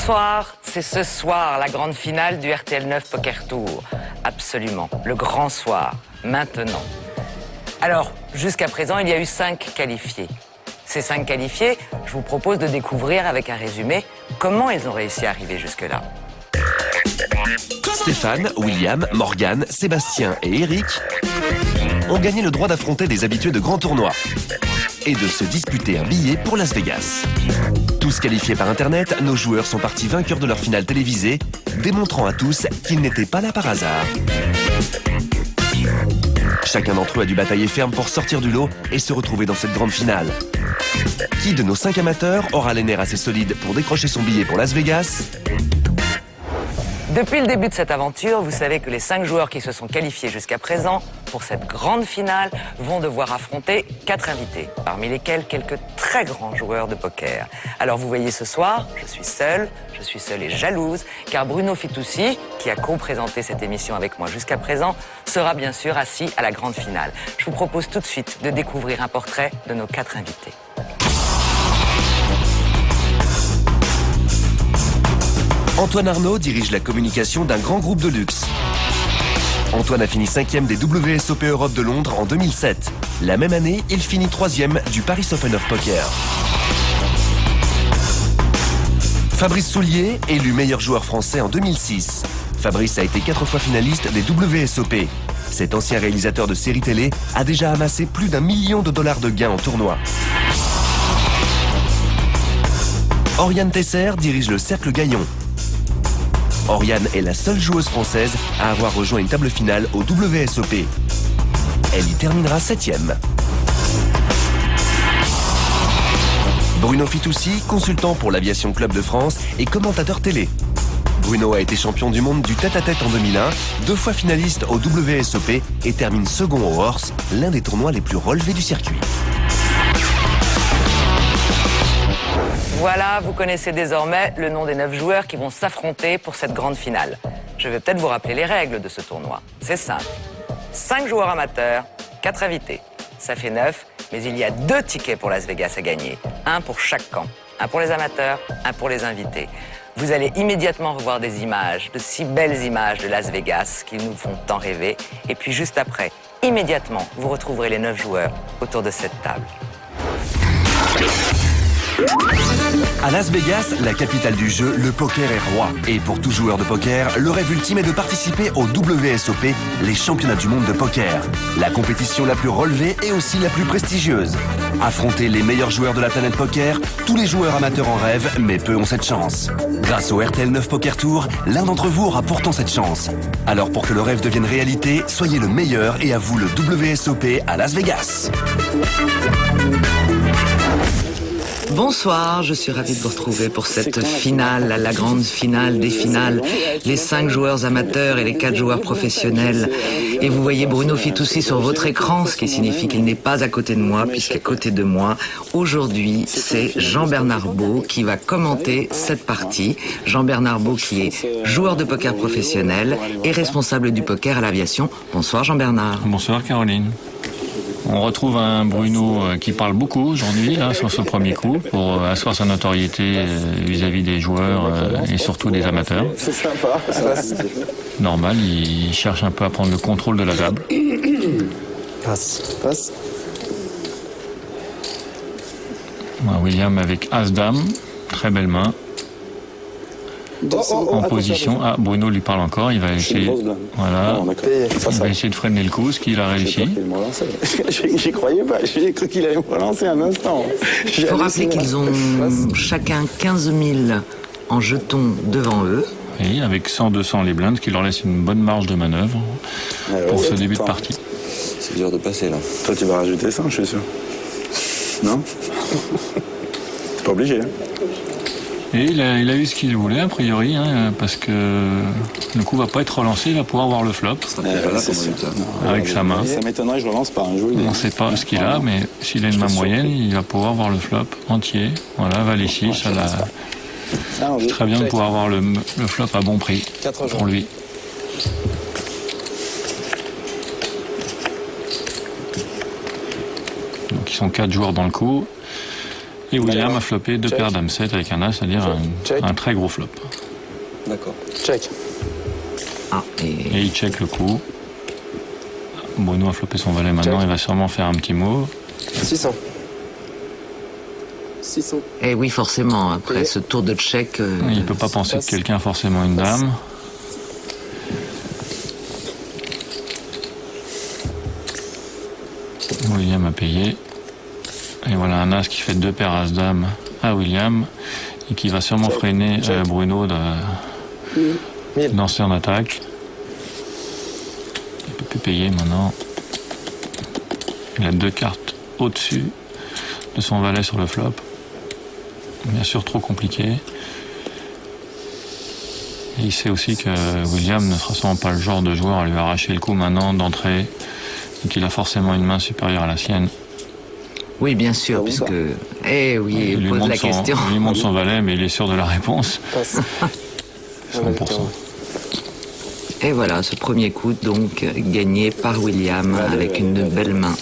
Bonsoir, c'est ce soir la grande finale du RTL 9 Poker Tour. Absolument, le grand soir, maintenant. Alors, jusqu'à présent, il y a eu 5 qualifiés. Ces 5 qualifiés, je vous propose de découvrir avec un résumé comment ils ont réussi à arriver jusque-là. Stéphane, William, Morgane, Sébastien et Eric ont gagné le droit d'affronter des habitués de grands tournois et de se disputer un billet pour Las Vegas. Tous qualifiés par Internet, nos joueurs sont partis vainqueurs de leur finale télévisée, démontrant à tous qu'ils n'étaient pas là par hasard. Chacun d'entre eux a dû batailler ferme pour sortir du lot et se retrouver dans cette grande finale. Qui de nos 5 amateurs aura les nerfs assez solides pour décrocher son billet pour Las Vegas ? Depuis le début de cette aventure, vous savez que les 5 joueurs qui se sont qualifiés jusqu'à présent pour cette grande finale vont devoir affronter 4 invités, parmi lesquels quelques très grands joueurs de poker. Alors vous voyez ce soir, je suis seule et jalouse, car Bruno Fitoussi, qui a co-présenté cette émission avec moi jusqu'à présent, sera bien sûr assis à la grande finale. Je vous propose tout de suite de découvrir un portrait de nos 4 invités. Antoine Arnaud dirige la communication d'un grand groupe de luxe. Antoine a fini 5e des WSOP Europe de Londres en 2007. La même année, il finit 3e du Paris Open of Poker. Fabrice Soulier, élu meilleur joueur français en 2006. Fabrice a été 4 fois finaliste des WSOP. Cet ancien réalisateur de séries télé a déjà amassé plus d'1 million de dollars de gains en tournoi. Oriane Tesser dirige le Cercle Gaillon. Oriane est la seule joueuse française à avoir rejoint une table finale au WSOP. Elle y terminera 7e. Bruno Fitoussi, consultant pour l'Aviation Club de France et commentateur télé. Bruno a été champion du monde du tête-à-tête en 2001, 2 fois finaliste au WSOP et termine second au Horse, l'un des tournois les plus relevés du circuit. Voilà, vous connaissez désormais le nom des 9 joueurs qui vont s'affronter pour cette grande finale. Je vais peut-être vous rappeler les règles de ce tournoi. C'est simple. 5 joueurs amateurs, 4 invités. Ça fait 9, mais il y a 2 tickets pour Las Vegas à gagner. Un pour chaque camp. Un pour les amateurs, un pour les invités. Vous allez immédiatement revoir des images, de si belles images de Las Vegas qui nous font tant rêver. Et puis juste après, immédiatement, vous retrouverez les 9 joueurs autour de cette table. À Las Vegas, la capitale du jeu, le poker est roi. Et pour tout joueur de poker, le rêve ultime est de participer au WSOP, les championnats du monde de poker. La compétition la plus relevée et aussi la plus prestigieuse. Affronter les meilleurs joueurs de la planète poker, tous les joueurs amateurs en rêvent, mais peu ont cette chance. Grâce au RTL 9 Poker Tour, l'un d'entre vous aura pourtant cette chance. Alors pour que le rêve devienne réalité, soyez le meilleur et à vous le WSOP à Las Vegas. Bonsoir, je suis ravie de vous retrouver pour cette finale, la grande finale des finales. Les 5 joueurs amateurs et les 4 joueurs professionnels. Et vous voyez Bruno Fitoussi sur votre écran, ce qui signifie qu'il n'est pas à côté de moi, puisqu'à côté de moi, aujourd'hui, c'est Jean-Bernard Beau qui va commenter cette partie. Jean-Bernard Beau qui est joueur de poker professionnel et responsable du poker à l'Aviation. Bonsoir Jean-Bernard. Bonsoir Caroline. On retrouve un Bruno qui parle beaucoup aujourd'hui là, sur ce premier coup pour asseoir sa notoriété vis-à-vis des joueurs et surtout des amateurs. C'est sympa. Normal, il cherche un peu à prendre le contrôle de la table. Passe. Voilà, William avec As-Dame, très belle main. En position. Ah, Bruno lui parle encore. Il va essayer. Voilà. Il va essayer de freiner le coup, ce qu'il a réussi. J'y croyais pas. J'ai cru qu'il allait me relancer un instant. Il faut rappeler qu'ils ont chacun 15 000 en jetons devant eux. Et avec 100-200 les blindes, qui leur laisse une bonne marge de manœuvre pour ce début de partie. C'est dur de passer là. Toi, tu vas rajouter ça, je suis sûr. Non? T'es pas obligé. Hein? Et il a eu ce qu'il voulait, a priori, hein, parce que le coup va pas être relancé, il va pouvoir voir le flop. Avec sa main. Ça m'étonnerait, je relance pas. On ne sait pas ce qu'il a, mais s'il a une main moyenne, il va pouvoir voir le flop entier. Voilà, valet 6, c'est très bien de pouvoir voir le flop à bon prix pour lui. Donc ils sont 4 joueurs dans le coup. Et William a flopé 2 paires dame 7 avec un as, c'est-à-dire un très gros flop. D'accord. Check. Ah, Et il check le coup. Bruno a flopé son valet maintenant, il va sûrement faire un petit mot. 600. 600. Et oui, forcément, après ce tour de check... Il ne peut pas penser que quelqu'un a forcément une dame. William a payé. Et voilà un as qui fait 2 paires as-dame à William et qui va sûrement freiner Bruno dans son attaque. Il ne peut plus payer maintenant. Il a 2 cartes au-dessus de son valet sur le flop. Bien sûr trop compliqué. Et il sait aussi que William ne sera sûrement pas le genre de joueur à lui arracher le coup maintenant d'entrée et qu'il a forcément une main supérieure à la sienne. Oui, bien sûr, puisque... Eh oui, il pose la question. Il lui montre son valet, mais il est sûr de la réponse. 100%. Et voilà, ce premier coup, donc, gagné par William avec une belle main.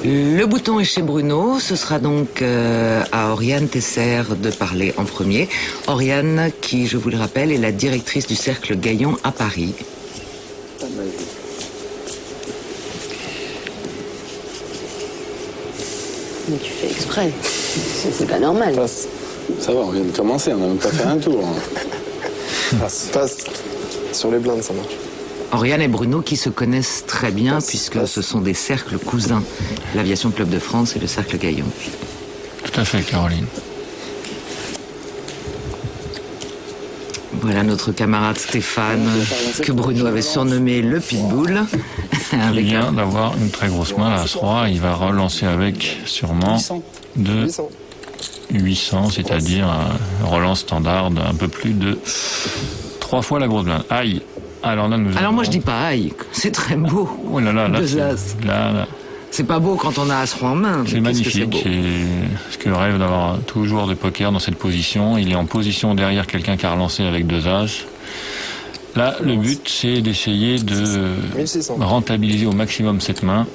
Le bouton est chez Bruno. Ce sera donc à Oriane Tesser de parler en premier. Oriane, qui, je vous le rappelle, est la directrice du Cercle Gaillon à Paris. Mais tu fais exprès. C'est pas normal. Passe. Ça va, on vient de commencer, on n'a même pas fait un tour. Passe. Passe. Sur les blindes, ça marche. Oriane et Bruno qui se connaissent très bien puisque ce sont des cercles cousins. L'Aviation Club de France et le Cercle Gaillon. Tout à fait, Caroline. Voilà notre camarade Stéphane, que Bruno avait surnommé le Pitbull. Il vient d'avoir une très grosse main, l'As-Roi. Il va relancer avec sûrement de 800, c'est-à-dire un relance standard d'un peu plus de 3 fois la grosse blinde. Aïe! Alors moi je dis pas aïe, c'est très beau. Oh là là, là, là. C'est pas beau quand on a As-Roi en main. C'est magnifique. C'est ce que rêve d'avoir tout joueur de poker dans cette position. Il est en position derrière quelqu'un qui a relancé avec 2 As. Là, le but, c'est d'essayer de rentabiliser au maximum cette main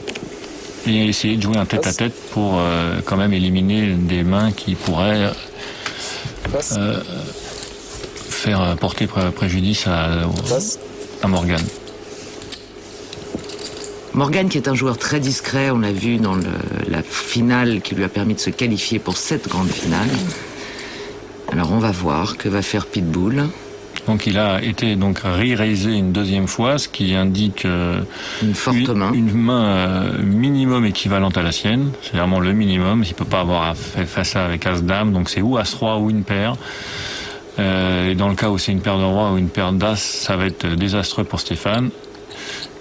et essayer de jouer un tête-à-tête pour quand même éliminer des mains qui pourraient faire porter préjudice à Morgan. Morgan, qui est un joueur très discret, on l'a vu dans la finale qui lui a permis de se qualifier pour cette grande finale. Alors on va voir que va faire Pitbull. Donc il a été donc re-raisé une deuxième fois, ce qui indique une forte main. Une main minimum équivalente à la sienne. C'est vraiment le minimum. Il ne peut pas avoir fait ça avec As-Dame, donc c'est ou As-Roi ou une paire. Et dans le cas où c'est une paire de roi ou une paire d'As, ça va être désastreux pour Stéphane.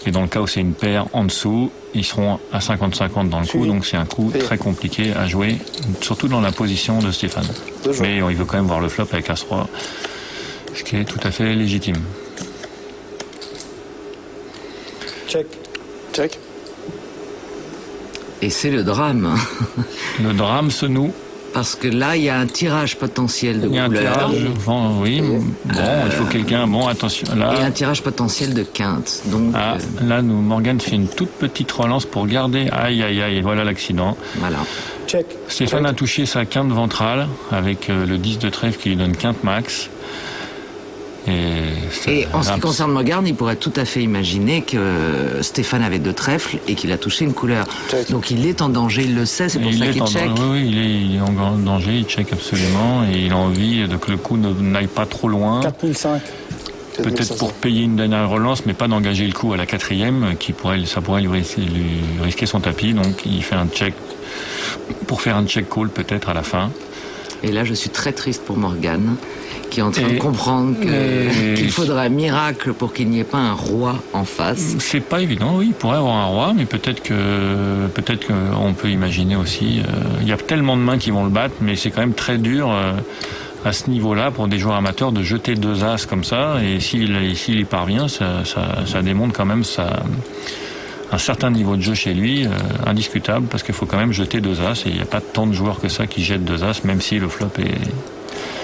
Et dans le cas où c'est une paire en dessous, ils seront à 50-50 dans le coup, donc c'est un coup très compliqué à jouer, surtout dans la position de Stéphane. Mais il veut quand même voir le flop avec As-Roi, ce qui est tout à fait légitime. Check. Check. Et c'est le drame. Le drame se noue. Parce que là, il y a un tirage potentiel de couleur. Il y a un tirage, oui. Bon, il faut quelqu'un. Bon, attention. Là, et un tirage potentiel de quinte. Donc, là, Morgan fait une toute petite relance pour garder. Aïe, aïe, aïe, voilà l'accident. Voilà. Check. Stéphane a touché sa quinte ventrale avec le 10 de trèfle qui lui donne quinte max. Et en ce qui concerne Morgan, il pourrait tout à fait imaginer que Stéphane avait 2 trèfles et qu'il a touché une couleur. Check. Donc il est en danger, il le sait, c'est pour ça qu'il check. Oui, il est en danger, il check absolument et il a envie que le coup n'aille pas trop loin. 4005. Peut-être pour payer une dernière relance, mais pas d'engager le coup à la 4e, ça pourrait lui risquer son tapis. Donc il fait un check pour faire un check call peut-être à la fin. Et là, je suis très triste pour Morgan, qui est en train de comprendre qu'il faudra un miracle pour qu'il n'y ait pas un roi en face. C'est pas évident, oui, il pourrait avoir un roi, mais peut-être qu'on peut imaginer aussi. Il y a tellement de mains qui vont le battre, mais c'est quand même très dur à ce niveau-là pour des joueurs amateurs de jeter 2 As comme ça. Et s'il y parvient, ça démontre quand même un certain niveau de jeu chez lui, indiscutable, parce qu'il faut quand même jeter 2 As, et il n'y a pas tant de joueurs que ça qui jettent 2 As, même si le flop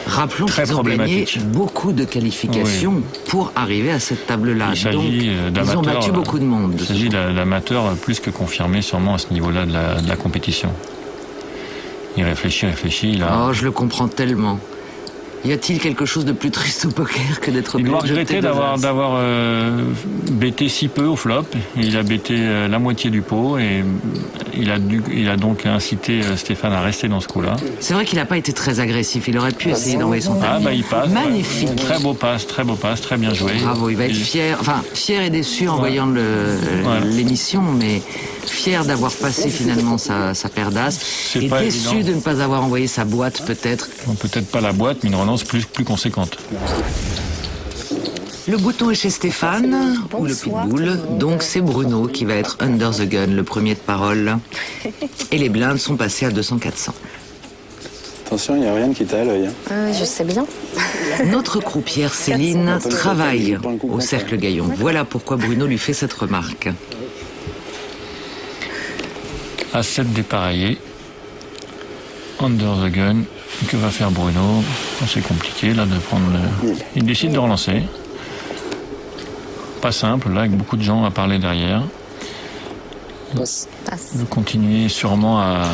Rappelons très qu'ils ont gagné problématique. beaucoup de qualifications pour arriver à cette table-là. Il Donc, s'agit ils ont battu beaucoup de monde. Il s'agit d'amateurs plus que confirmés sûrement à ce niveau-là de la compétition. Il réfléchit, il a... Oh, je le comprends tellement. Y a-t-il quelque chose de plus triste au poker que d'être Il doit obligé de regretter jeter deux d'avoir bêté si peu au flop. Il a bêté la moitié du pot et il a donc incité Stéphane à rester dans ce coup-là. C'est vrai qu'il n'a pas été très agressif. Il aurait pu essayer d'envoyer son Ah panier. bah il passe. Magnifique. Ouais. Très beau passe, très bien joué. Bravo, il va être fier. Enfin, fier et déçu en voyant l'émission, mais fier d'avoir passé finalement sa paire d'as. C'est Et pas déçu évident. de ne pas avoir envoyé sa boîte, peut-être. Bon, peut-être pas la boîte, mais une relance plus conséquente. Le bouton est chez Stéphane, ou le pitbull, donc c'est Bruno qui va être under the gun, le premier de parole. Et les blindes sont passées à 200-400. Attention, il n'y a rien qui t'a à l'œil. Je sais bien. Notre croupière Céline travaille au Cercle Gaillon. Voilà pourquoi Bruno lui fait cette remarque. À 7 dépareillés. Under the gun. Que va faire Bruno? C'est compliqué là de prendre le... Il décide de relancer. Pas simple, là, avec beaucoup de gens à parler derrière. Passe. De continuer sûrement à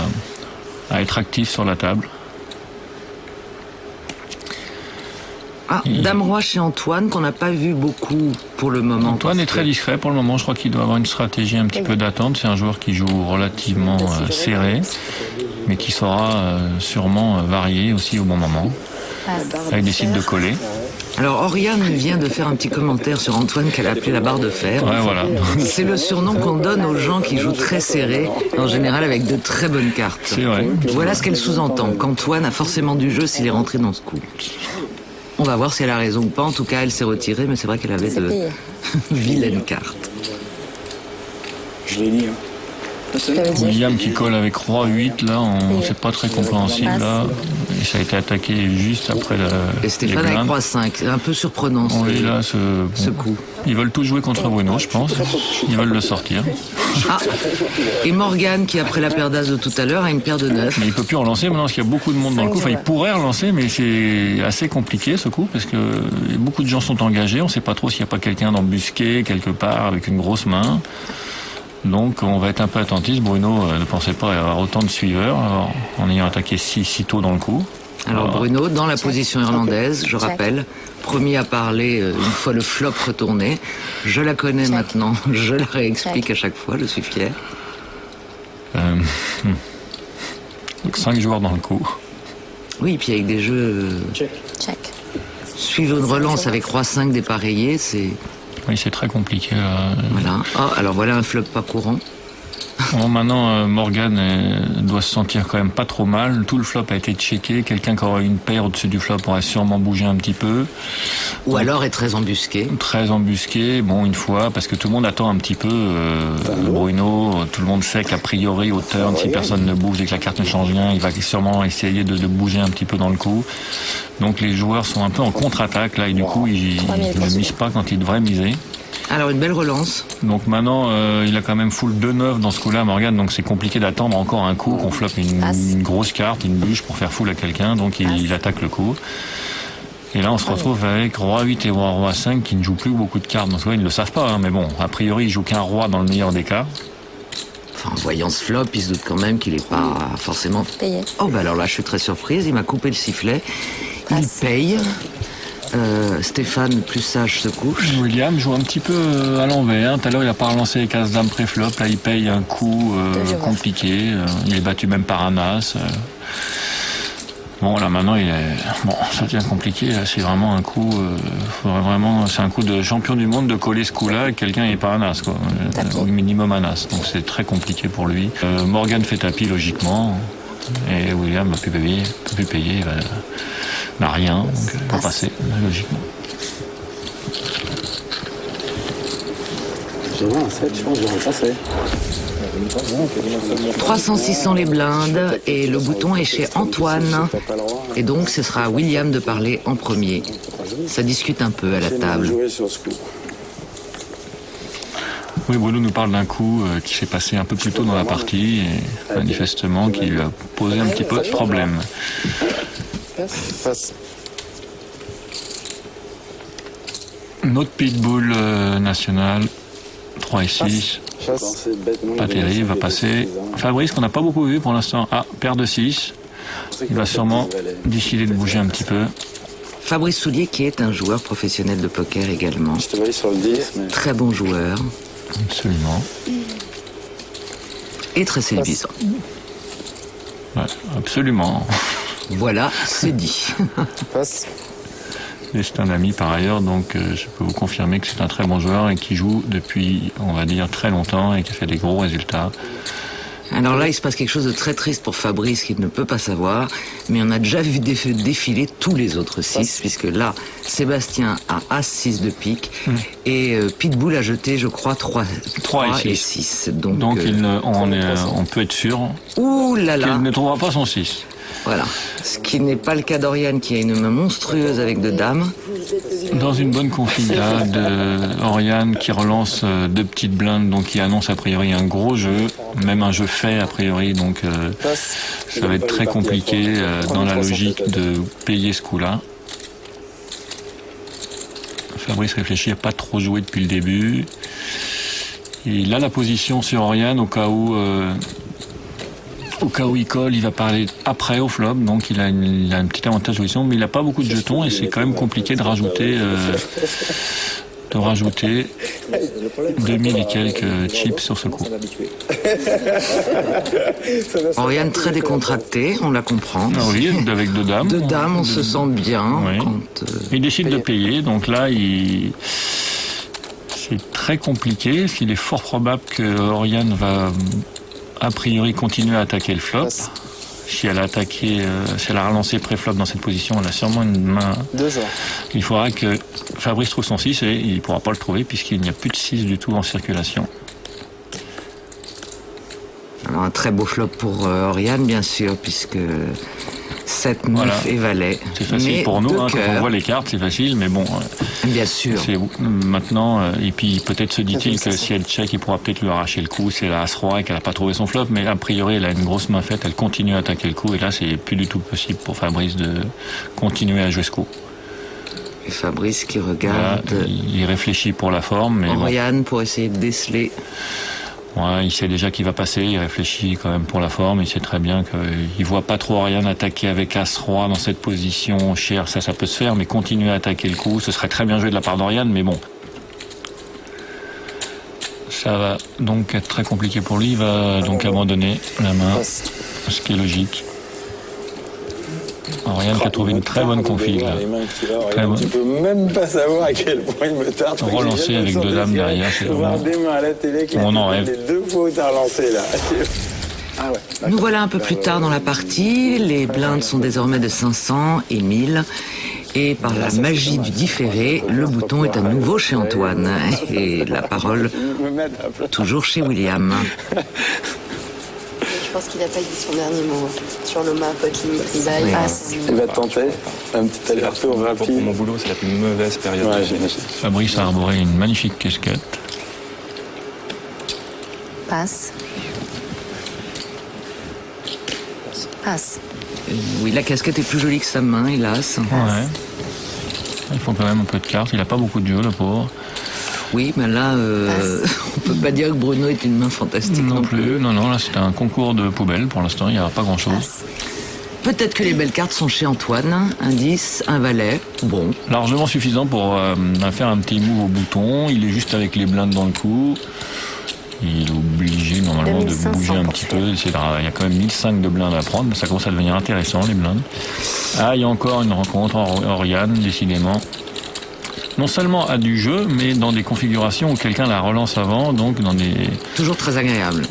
être actif sur la table. Ah, Dame Roi chez Antoine, qu'on n'a pas vu beaucoup pour le moment. Antoine est très discret pour le moment. Je crois qu'il doit avoir une stratégie un petit peu d'attente. C'est un joueur qui joue relativement serré, mais qui saura sûrement varier aussi au bon moment. Là, il décide de coller. Alors, Oriane vient de faire un petit commentaire sur Antoine qu'elle a appelé la barre de fer. Ouais, voilà. C'est le surnom qu'on donne aux gens qui jouent très serré, en général avec de très bonnes cartes. C'est vrai. Voilà ce qu'elle sous-entend, qu'Antoine a forcément du jeu s'il est rentré dans ce coup. On va voir si elle a raison ou pas. En tout cas, elle s'est retirée, mais c'est vrai qu'elle avait de vilaines cartes. Je l'ai dit. William qui colle avec Roi 8, là, c'est pas très compréhensible, là. Et ça a été attaqué juste après Et Stéphane les avec blindes. Roi 5. C'est un peu surprenant Oui, là, ce coup. Ils veulent tous jouer contre Bruno, je pense. Ils veulent le sortir. Ah, et Morgane, qui après la paire d'as de tout à l'heure, a une paire de 9. Mais il peut plus relancer maintenant parce qu'il y a beaucoup de monde dans le coup. Enfin, il pourrait relancer, mais c'est assez compliqué ce coup parce que beaucoup de gens sont engagés. On ne sait pas trop s'il n'y a pas quelqu'un d'embusqué quelque part avec une grosse main. Donc on va être un peu attentif. Bruno ne pensait pas avoir autant de suiveurs en ayant attaqué si tôt dans le coup. Alors Bruno, dans la position irlandaise, je rappelle, premier à parler une fois le flop retourné. Je la connais maintenant, je la réexplique à chaque fois, je suis fier. Donc 5 joueurs dans le coup. Oui, puis avec des jeux... Check. Suivre une relance avec Roi 5 dépareillé, c'est... Oui, c'est très compliqué. Là. Voilà. Oh, alors voilà un flop pas courant. Bon, maintenant, Morgane doit se sentir quand même pas trop mal. Tout le flop a été checké. Quelqu'un qui aurait une paire au-dessus du flop aurait sûrement bougé un petit peu. Ou alors est très embusqué. Très embusqué, bon, une fois, parce que tout le monde attend un petit peu Bruno. Tout le monde sait qu'a priori, au turn, si personne ne bouge et que la carte ne change rien, il va sûrement essayer de bouger un petit peu dans le coup. Donc les joueurs sont un peu en contre-attaque, là, et du coup, ils ne misent pas quand ils devraient miser. Alors une belle relance. Donc maintenant, il a quand même full 2-9 dans ce coup-là, Morgane, donc c'est compliqué d'attendre encore un coup, qu'on floppe une grosse carte, une bûche pour faire full à quelqu'un, donc il attaque le coup. Et là, on se retrouve avec Roi 8 et Roi 5 qui ne jouent plus beaucoup de cartes. Donc, ils ne le savent pas, hein, mais bon, a priori, ils jouent qu'un roi dans le meilleur des cas. Enfin, en voyant ce flop, il se doute quand même qu'il n'est pas forcément... Payé. Oh, bah alors là, je suis très surprise. Il m'a coupé le sifflet. Il paye. Stéphane, plus sage, se couche. William joue un petit peu à l'envers. Tout à l'heure, il a pas relancé les As-Dame pré-flop. Là, il paye un coup compliqué. Il est battu même par un As. Bon, là, maintenant, ça devient compliqué. Là, c'est vraiment un coup... c'est un coup de champion du monde de coller ce coup-là et quelqu'un n'est pas un As, quoi. Au minimum un As. Donc, c'est très compliqué pour lui. Morgane fait tapis, logiquement. Et William n'a plus payé. N'a rien, donc il va passer, logiquement. J'ai un 7, je pense que j'aurais passé. 300-600 les blindes et le bouton est chez Antoine. Et donc ce sera à William de parler en premier. Ça discute un peu à la table. Jouer sur ce coup. Oui, Bruno nous parle d'un coup qui s'est passé un peu plus tôt dans la partie et manifestement qui lui a posé un petit peu de problème. Passe. Notre pitbull national, 3 et 6. Chasse. Pas terrible, va passer. Fabrice, qu'on n'a pas beaucoup vu pour l'instant. Ah, paire de 6. Il va sûrement décider de bouger un petit peu. Fabrice Soulier, qui est un joueur professionnel de poker également. Je te voyais sur le 10, mais... Très bon joueur Absolument. et très séduisant. Ouais, absolument. Voilà, c'est dit. Passe. Et c'est un ami par ailleurs, donc je peux vous confirmer que c'est un très bon joueur et qui joue depuis, on va dire, très longtemps et qui fait des gros résultats. Alors là, il se passe quelque chose de très triste pour Fabrice qu'il ne peut pas savoir, mais on a déjà vu défiler tous les autres 6, puisque là, Sébastien a As-6 de pique, et Pitbull a jeté, je crois, 3 et 6. Donc on peut être sûr ouh là là. qu'il ne trouvera pas son 6. Voilà. Ce qui n'est pas le cas d'Oriane, qui a une main monstrueuse avec 2 dames. Dans une bonne configade, Oriane qui relance 2 petites blindes, donc qui annonce a priori un gros jeu, même un jeu fait a priori, donc ça va être très compliqué dans la logique de payer ce coup-là. Fabrice réfléchit à pas trop jouer depuis le début. Il a la position sur Oriane au cas où il colle, il va parler après au flop, donc il a un petit avantage de position, mais il n'a pas beaucoup de jetons et c'est quand même compliqué de rajouter 2000 et quelques chips sur ce coup. Oriane très décontractée, on la comprend. Ah oui, avec 2 dames. 2 dames, on se sent bien. Oui. Quand, Il décide de payer, donc là, c'est très compliqué. Il est fort probable que Oriane va a priori continuer à attaquer le flop. Si elle a relancé pré-flop dans cette position, elle a sûrement une main. 2 joueurs. Il faudra que Fabrice trouve son 6 et il ne pourra pas le trouver puisqu'il n'y a plus de 6 du tout en circulation. Alors un très beau flop pour Oriane, bien sûr, puisque 7, 9 Voilà. et valet. C'est facile Mais pour nous, deux quand on cœurs. voit les cartes, c'est facile, mais bon. Bien sûr. Maintenant, et puis peut-être se dit-il que si elle check, il pourra peut-être lui arracher le coup, c'est la As-Roi et qu'elle n'a pas trouvé son flop, mais a priori elle a une grosse main faite, elle continue à attaquer le coup, et là c'est plus du tout possible pour Fabrice de continuer à jouer ce coup. Et Fabrice qui Là, regarde il réfléchit pour la forme, mais bon. Oriane pour essayer de déceler. Ouais, il sait déjà qu'il va passer, il réfléchit quand même pour la forme, il sait très bien qu'il voit pas trop Oriane attaquer avec As-Roi dans cette position chère, ça peut se faire, mais continuer à attaquer le coup, ce serait très bien joué de la part d'Oriane, mais bon. Ça va donc être très compliqué pour lui, il va donc abandonner la main, ce qui est logique. Oriane qui a trouvé une très bonne config là. Très bonne. Tu peux même pas savoir à quel point il me tarde. Relancer avec 2 dames derrière, c'est voir vraiment... des mains à la télé qui On en rêve. les 2 fois où t'as relancé là. Ah ouais. Nous voilà un peu plus tard dans la partie. Les blindes sont désormais de 500 et 1000. Et par la magie du différé, le bouton est à nouveau chez Antoine. Et la parole toujours chez William. Je pense qu'il n'a pas dit son dernier mot sur le map limit rebuy. Oui. As. Il va tenter un petit aller-retour Pour rapide. mon boulot, c'est la plus mauvaise période. Ouais, j'imagine. Fabrice a arboré une magnifique casquette. Passe. Passe. Oui, la casquette est plus jolie que sa main, hélas. Ouais. Il faut quand même un peu de cartes, il a pas beaucoup de jeux, le pauvre. Oui, mais là, on peut pas dire que Bruno est une main fantastique non plus. Non, là c'était un concours de poubelle pour l'instant, il n'y a pas grand chose. Passe. Peut-être que les belles cartes sont chez Antoine. Un 10, un valet. Bon. Largement suffisant pour faire un petit move au bouton, il est juste avec les blindes dans le coup. Il est obligé normalement de 2500 bouger un pour petit faire. peu. Il y a quand même 1005 de blindes à prendre, mais ça commence à devenir intéressant les blindes. Ah, il y a encore une rencontre, Oriane, décidément. Non seulement à du jeu, mais dans des configurations où quelqu'un la relance avant, donc dans des... Toujours très agréable.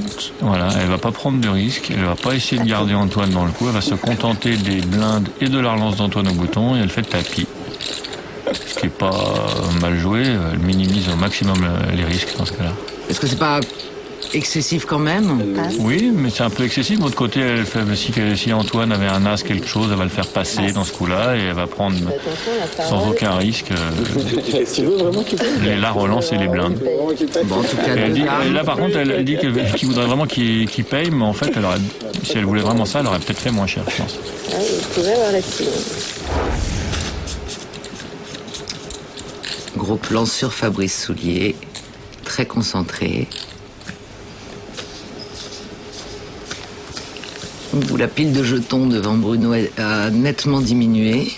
Voilà, elle va pas prendre de risques, elle va pas essayer de garder Antoine dans le coup, elle va se contenter des blindes et de la relance d'Antoine au bouton, et elle fait tapis. Ce qui est pas mal joué, elle minimise au maximum les risques dans ce cas-là. Est-ce que c'est pas excessif quand même? Passe. Oui, mais c'est un peu excessif. De l'autre côté, elle fait, si Antoine avait un as quelque chose, elle va le faire passer dans ce coup-là et elle va prendre sans aucun risque Tu veux vraiment qu'il paye la relance et les blindes. Bon, en tout cas, Et elle deux dit, dames. et là, par contre, elle dit qu'il voudrait vraiment qu'il paye, mais en fait, si elle voulait vraiment ça, elle aurait peut-être fait moins cher, je pense. Il pouvait avoir la petite. Gros plan sur Fabrice Soulier, très concentré. Où la pile de jetons devant Bruno a nettement diminué.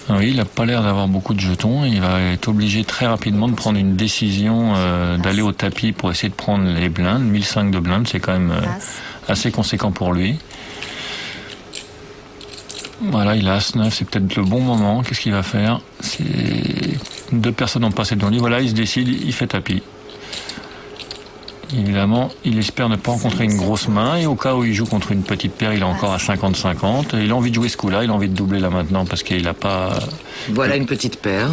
Oui, il n'a pas l'air d'avoir beaucoup de jetons. Il va être obligé très rapidement de prendre une décision d'aller au tapis pour essayer de prendre les blindes. 1005 de blindes, c'est quand même assez conséquent pour lui. Voilà, il a As-9, c'est peut-être le bon moment. Qu'est-ce qu'il va faire? Deux personnes ont passé devant lui. Voilà, il se décide, il fait tapis. Évidemment, il espère ne pas rencontrer une grosse main, et au cas où il joue contre une petite paire, il est encore à 50-50. Il a envie de jouer ce coup-là, il a envie de doubler là maintenant parce qu'il n'a pas... Voilà une petite paire.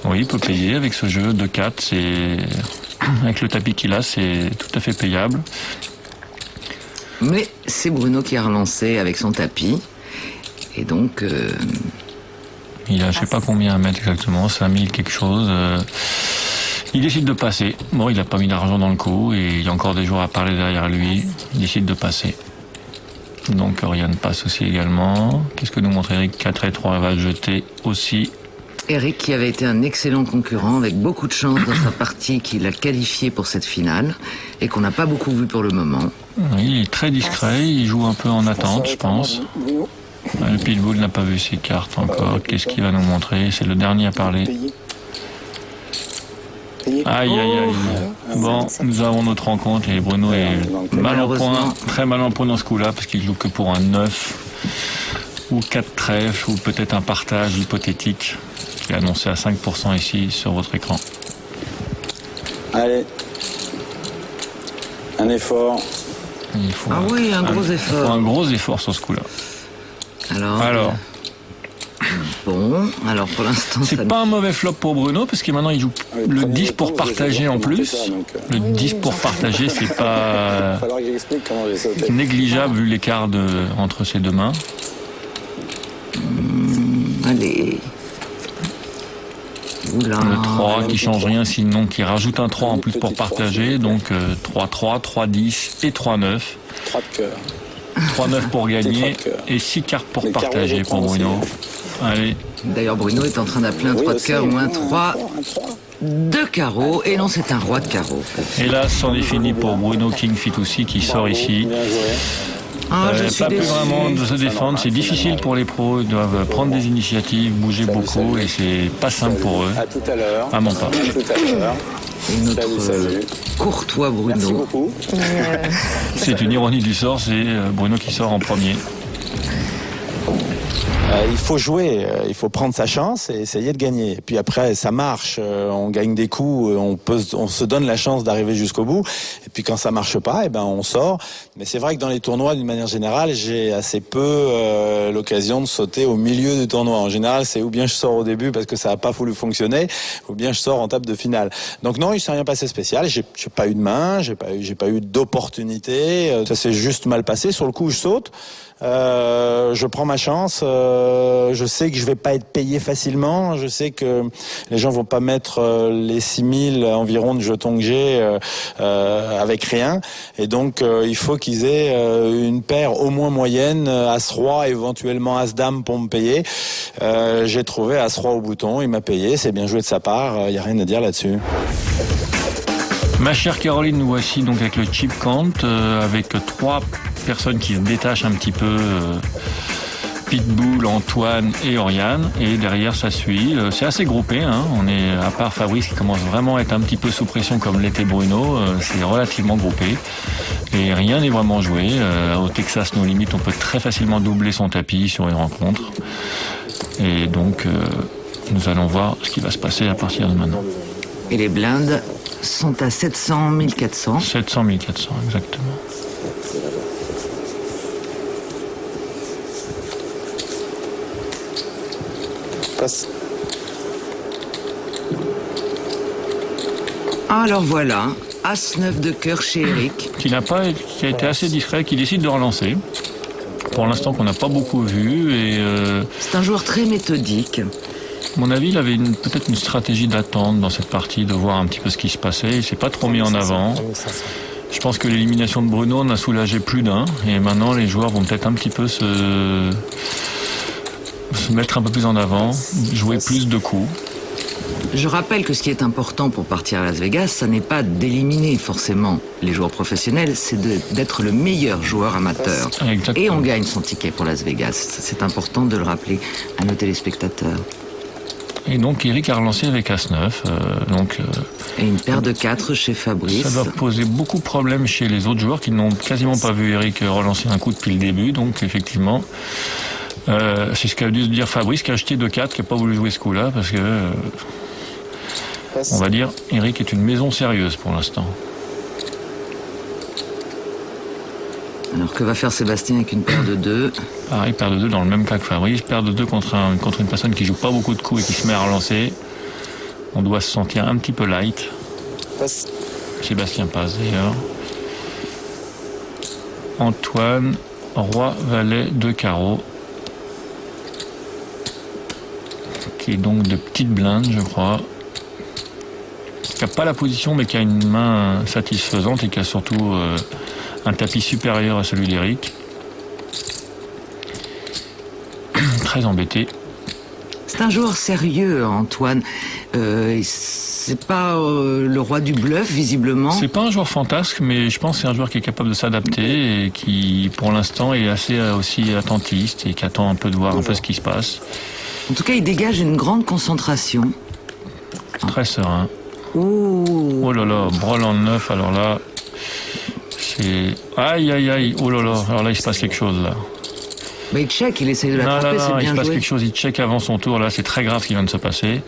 Oui, il peut payer avec ce jeu de 4, avec le tapis qu'il a, c'est tout à fait payable. Mais c'est Bruno qui a relancé avec son tapis. Et donc... Il a je sais pas combien à mettre exactement, 5000 quelque chose. Il décide de passer. Bon, il n'a pas mis d'argent dans le coup et il y a encore des joueurs à parler derrière lui. Il décide de passer. Donc Oriane passe aussi également. Qu'est-ce que nous montre Eric? 4 et 3 va jeter aussi. Eric qui avait été un excellent concurrent avec beaucoup de chance dans sa partie qui l'a qualifié pour cette finale et qu'on n'a pas beaucoup vu pour le moment. Oui, il est très discret, il joue un peu en attente, je pense. Le Pitbull n'a pas vu ses cartes encore. Qu'est-ce qu'il va nous montrer? C'est le dernier à parler. Aïe, aïe, aïe. Bon, nous avons notre rencontre et Bruno est mal en point, très mal en point dans ce coup-là parce qu'il joue que pour un 9 ou 4 trèfles ou peut-être un partage hypothétique qui est annoncé à 5% ici sur votre écran. Allez. Un effort. Il faut oui, un gros effort. Il faut un gros effort sur ce coup-là. Alors. Bon, alors pour l'instant... C'est pas un mauvais flop pour Bruno, parce que maintenant il joue le 10 pour partager en plus. Le 10 pour partager, c'est pas négligeable vu l'écart entre ses deux mains. Allez. Oula. Le 3 qui change rien, sinon qui rajoute un 3 en plus pour partager. Donc 3-3, 3-10 et 3-9. 3 de cœur. 3-9 pour gagner et 6 cartes pour partager pour Bruno. Allez. D'ailleurs, Bruno est en train d'appeler un 3 de cœur ou un 3 de carreau. Et non, c'est un roi de carreau. Et là, c'en est fini pour Bruno King Fitoussi qui sort ici. Pas plus vraiment de se défendre, c'est difficile pour les pros, ils doivent prendre des initiatives, bouger beaucoup et c'est pas simple pour eux. À tout à l'heure. Vraiment pas. Et notre courtois Bruno. C'est une ironie du sort, c'est Bruno qui sort en premier. Il faut jouer, il faut prendre sa chance et essayer de gagner. Et puis après, ça marche, on gagne des coups, on se donne la chance d'arriver jusqu'au bout. Et puis quand ça marche pas, eh ben on sort. Mais c'est vrai que dans les tournois, d'une manière générale, j'ai assez peu l'occasion de sauter au milieu du tournoi. En général, c'est ou bien je sors au début parce que ça n'a pas voulu fonctionner, ou bien je sors en table de finale. Donc non, il s'est rien passé spécial. J'ai pas eu de main, j'ai pas eu d'opportunité. Ça s'est juste mal passé. Sur le coup, je saute. Je prends ma chance. Je sais que je vais pas être payé facilement. Je sais que les gens vont pas mettre les 6000 environ de jetons que j'ai avec rien. Et donc il faut qu'ils aient une paire au moins moyenne, As-Roi, éventuellement As-Dame pour me payer. J'ai trouvé As-Roi au bouton. Il m'a payé. C'est bien joué de sa part. Il y a rien à dire là-dessus. Ma chère Caroline, nous voici donc avec le chip count, avec 3 personnes qui se détachent un petit peu, Pitbull, Antoine et Oriane, et derrière ça suit. C'est assez groupé, hein. On est, à part Fabrice qui commence vraiment à être un petit peu sous pression comme l'était Bruno, c'est relativement groupé. Et rien n'est vraiment joué. Au Texas, nos limites, on peut très facilement doubler son tapis sur une rencontre. Et donc, nous allons voir ce qui va se passer à partir de maintenant. Et les blindes sont à 700, 1400. 700, 1400, exactement. Passe. Alors voilà, As-9 de cœur chez Eric. Qui a été assez discret, qui décide de relancer. Pour l'instant, qu'on n'a pas beaucoup vu. Et c'est un joueur très méthodique. À mon avis, il avait peut-être une stratégie d'attente dans cette partie, de voir un petit peu ce qui se passait. Il s'est pas trop mis en avant. Je pense que l'élimination de Bruno en a soulagé plus d'un. Et maintenant, les joueurs vont peut-être un petit peu se mettre un peu plus en avant, jouer plus de coups. Je rappelle que ce qui est important pour partir à Las Vegas, ça n'est pas d'éliminer forcément les joueurs professionnels, c'est d'être le meilleur joueur amateur. Exactement. Et on gagne son ticket pour Las Vegas. C'est important de le rappeler à nos téléspectateurs. Et donc Eric a relancé avec As-9. Et une paire de 4 chez Fabrice. Ça va poser beaucoup de problèmes chez les autres joueurs qui n'ont quasiment pas vu Eric relancer un coup depuis le début. Donc effectivement, c'est ce qu'a dû se dire Fabrice qui a acheté 2-4, qui n'a pas voulu jouer ce coup-là parce que, on va dire, Eric est une maison sérieuse pour l'instant. Alors que va faire Sébastien avec une paire de 2? Pareil, paire de 2 dans le même cas que Fabrice. Paire de 2 contre une personne qui joue pas beaucoup de coups et qui se met à relancer. On doit se sentir un petit peu light. Sébastien passe d'ailleurs. Antoine, roi, valet, 2 carreaux. Qui est donc de petites blindes, je crois. Qui n'a pas la position, mais qui a une main satisfaisante et qui a surtout un tapis supérieur à celui d'Eric. Très embêté. C'est un joueur sérieux, Antoine. C'est pas le roi du bluff, visiblement. C'est pas un joueur fantasque, mais je pense que c'est un joueur qui est capable de s'adapter et qui, pour l'instant, est assez aussi attentiste et qui attend un peu de voir un peu ce qui se passe. En tout cas, il dégage une grande concentration. Très serein. Ouh. Oh là là, brol en 9, alors là, c'est... Aïe, aïe, aïe, oh là là, alors là, il se passe quelque chose, là. Bah, il check, il essaye de l'attraper, c'est bien joué. Il se passe quelque chose, il check avant son tour, là, c'est très grave ce qui vient de se passer.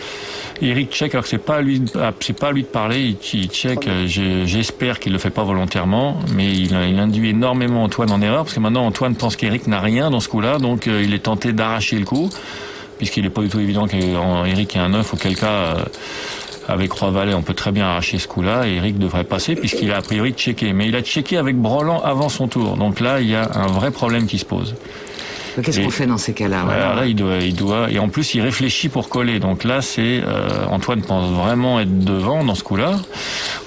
Eric check, alors que c'est pas à lui de parler, il check, j'espère qu'il le fait pas volontairement, mais il induit énormément Antoine en erreur, parce que maintenant Antoine pense qu'Eric n'a rien dans ce coup-là, donc il est tenté d'arracher le coup, puisqu'il n'est pas du tout évident qu'Eric ait un 9, auquel cas... avec Roi Valet, on peut très bien arracher ce coup-là et Eric devrait passer puisqu'il a a priori checké. Mais il a checké avec Broland avant son tour. Donc là, il y a un vrai problème qui se pose. Qu'est-ce qu'on fait dans ces cas-là? Alors là, il doit, et en plus, il réfléchit pour coller. Donc là, Antoine pense vraiment être devant dans ce coup-là,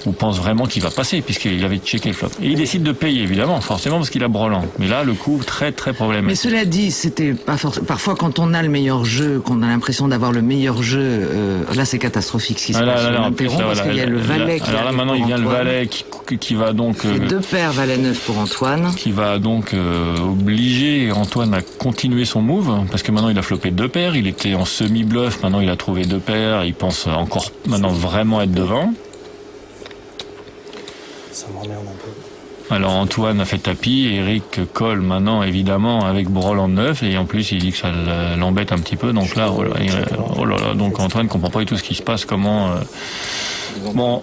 ou pense vraiment qu'il va passer, puisqu'il avait checké le flop. Et il décide de payer, évidemment, forcément, parce qu'il a Broland. Mais là, le coup, très, très problématique. Mais cela dit, c'était pas parfois quand on a le meilleur jeu, qu'on a l'impression d'avoir le meilleur jeu, là, c'est catastrophique ce qui se passe. Parce qu'il y a le valet qui alors là, maintenant, il vient le valet qui va donc... C'est 2 paires valet 9 pour Antoine. Qui va donc obliger Antoine à continuer son move, parce que maintenant il a flopé 2 paires, il était en semi-bluff, maintenant il a trouvé 2 paires, il pense encore maintenant vraiment être devant. Ça m'emmerde un peu. Alors Antoine a fait tapis, et Eric colle maintenant évidemment avec Broland 9, et en plus il dit que ça l'embête un petit peu, donc là, oh là là, donc Antoine comprend pas du tout ce qui se passe, comment... Bon,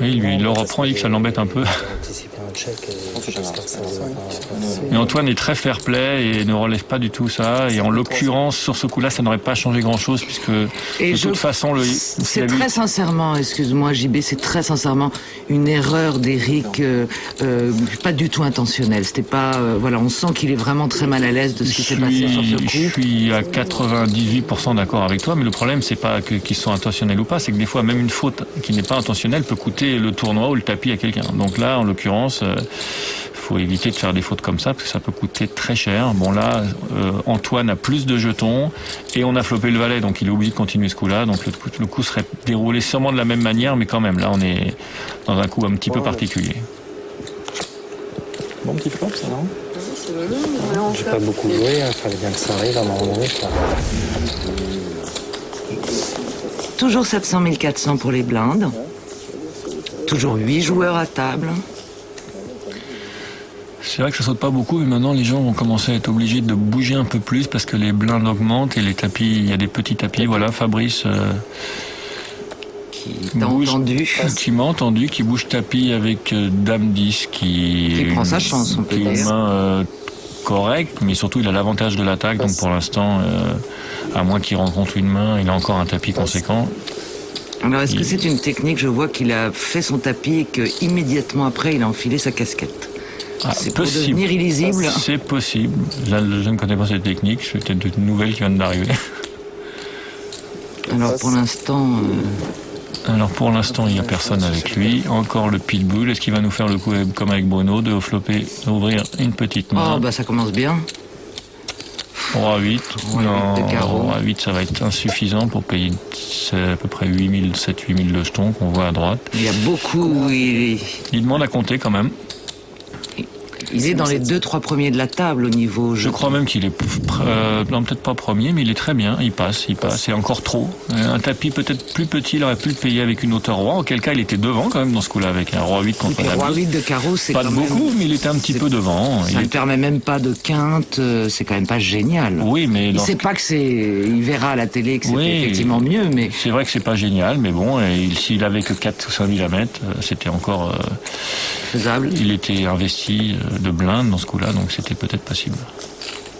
oui, lui, il le reprend, il dit que ça l'embête un peu. Mais Antoine est très fair-play et ne relève pas du tout ça. Et en l'occurrence, sur ce coup-là, ça n'aurait pas changé grand-chose puisque de toute façon, c'est très sincèrement, excuse-moi JB, c'est très sincèrement une erreur d'Eric, pas du tout intentionnelle. C'était pas, voilà, on sent qu'il est vraiment très mal à l'aise de ce qui s'est passé sur ce coup. Je suis à 98% d'accord avec toi, mais le problème c'est pas qu'ils sont intentionnels ou pas, c'est que des fois même une faute qui n'est pas intentionnelle peut coûter le tournoi ou le tapis à quelqu'un. Donc là, en l'occurrence, faut éviter de faire des fautes comme ça parce que ça peut coûter très cher. Bon là, Antoine a plus de jetons et on a flopé le valet, donc il est obligé de continuer ce coup-là. Donc le coup serait déroulé sûrement de la même manière, mais quand même, là on est dans un coup un petit peu particulier. Bon petit flop, ça, non? C'est mignon, J'ai pas beaucoup joué, il fallait bien que ça arrive à un moment donné. Toujours 700 400 pour les blindes. Toujours 8 joueurs à table. C'est vrai que ça saute pas beaucoup, mais maintenant les gens vont commencer à être obligés de bouger un peu plus parce que les blindes augmentent et les tapis, il y a des petits tapis. Voilà, Fabrice qui m'a entendu, qui bouge tapis avec Dame 10, qui prend sa chance, on peut dire. Une main correcte, mais surtout il a l'avantage de l'attaque, donc pour l'instant, à moins qu'il rencontre une main, il a encore un tapis conséquent. Alors est-ce que c'est une technique? Je vois qu'il a fait son tapis et qu'immédiatement après il a enfilé sa casquette. C'est pour devenir illisible. C'est possible. Je ne connais pas cette technique, c'est peut-être une nouvelle qui vient d'arriver. Alors pour l'instant, il n'y a personne avec lui. Encore le pitbull. Est-ce qu'il va nous faire le coup comme avec Bruno, de flopper, d'ouvrir une petite main? Oh, bah ça commence bien. Roi 8. Roi Non, 8 de carreau. Roi 8, ça va être insuffisant pour payer à peu près 7-8 000 de jetons qu'on voit à droite. Il y a beaucoup. Il demande à compter quand même. Il est dans les 2-3 premiers de la table au niveau Je jeu. crois même qu'il est, non, peut-être pas premier, mais il est très bien. Il passe. C'est encore trop. Un tapis peut-être plus petit, il aurait pu le payer avec une hauteur roi. Auquel cas, il était devant quand même dans ce coup-là, avec un roi 8 contre un Roi ami. 8 de carreau, c'est Pas quand de beaucoup, même... mais il était un petit peu devant. Ça ne permet même pas de quinte, c'est quand même pas génial. Oui, mais Il sait pas que il verra à la télé que c'était effectivement mieux, mais c'est vrai que c'est pas génial, mais bon, s'il avait que 4 ou 5 000 à mettre, c'était encore faisable. Il était investi de blinde dans ce coup-là, donc c'était peut-être possible.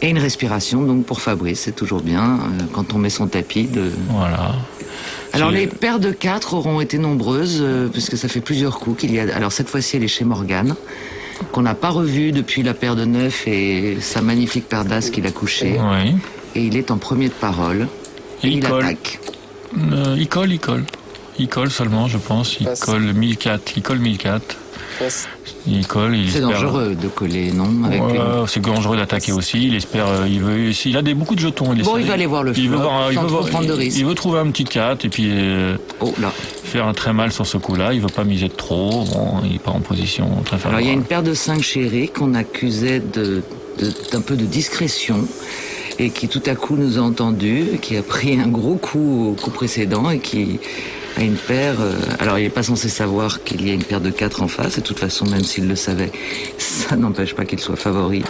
Et une respiration, donc pour Fabrice, c'est toujours bien quand on met son tapis de... Voilà. Alors les paires de 4 auront été nombreuses, puisque ça fait plusieurs coups qu'il y a... Alors cette fois-ci, elle est chez Morgane, qu'on n'a pas revue depuis la paire de 9 et sa magnifique paire d'As qu'il a couchée. Oui. Et il est en premier de parole. Et il colle. attaque. Il colle. Il colle seulement, je pense. Il colle 1004. Il colle 1004. Il colle. C'est dangereux de coller, non avec C'est dangereux d'attaquer aussi. Il espère. Il a beaucoup de jetons. Il va aller voir le flop, sans trop prendre de risques. Il veut trouver un petit 4 et puis faire un très mal sur ce coup-là. Il veut pas miser de trop. Bon, il n'est pas en position très favorable. Alors il y a une paire de 5 chez Eric qu'on accusait d'un peu de discrétion et qui tout à coup nous a entendus, qui a pris un gros coup au coup précédent et qui a une paire... alors il n'est pas censé savoir qu'il y a une paire de 4 en face, et de toute façon même s'il le savait, ça n'empêche pas qu'il soit favori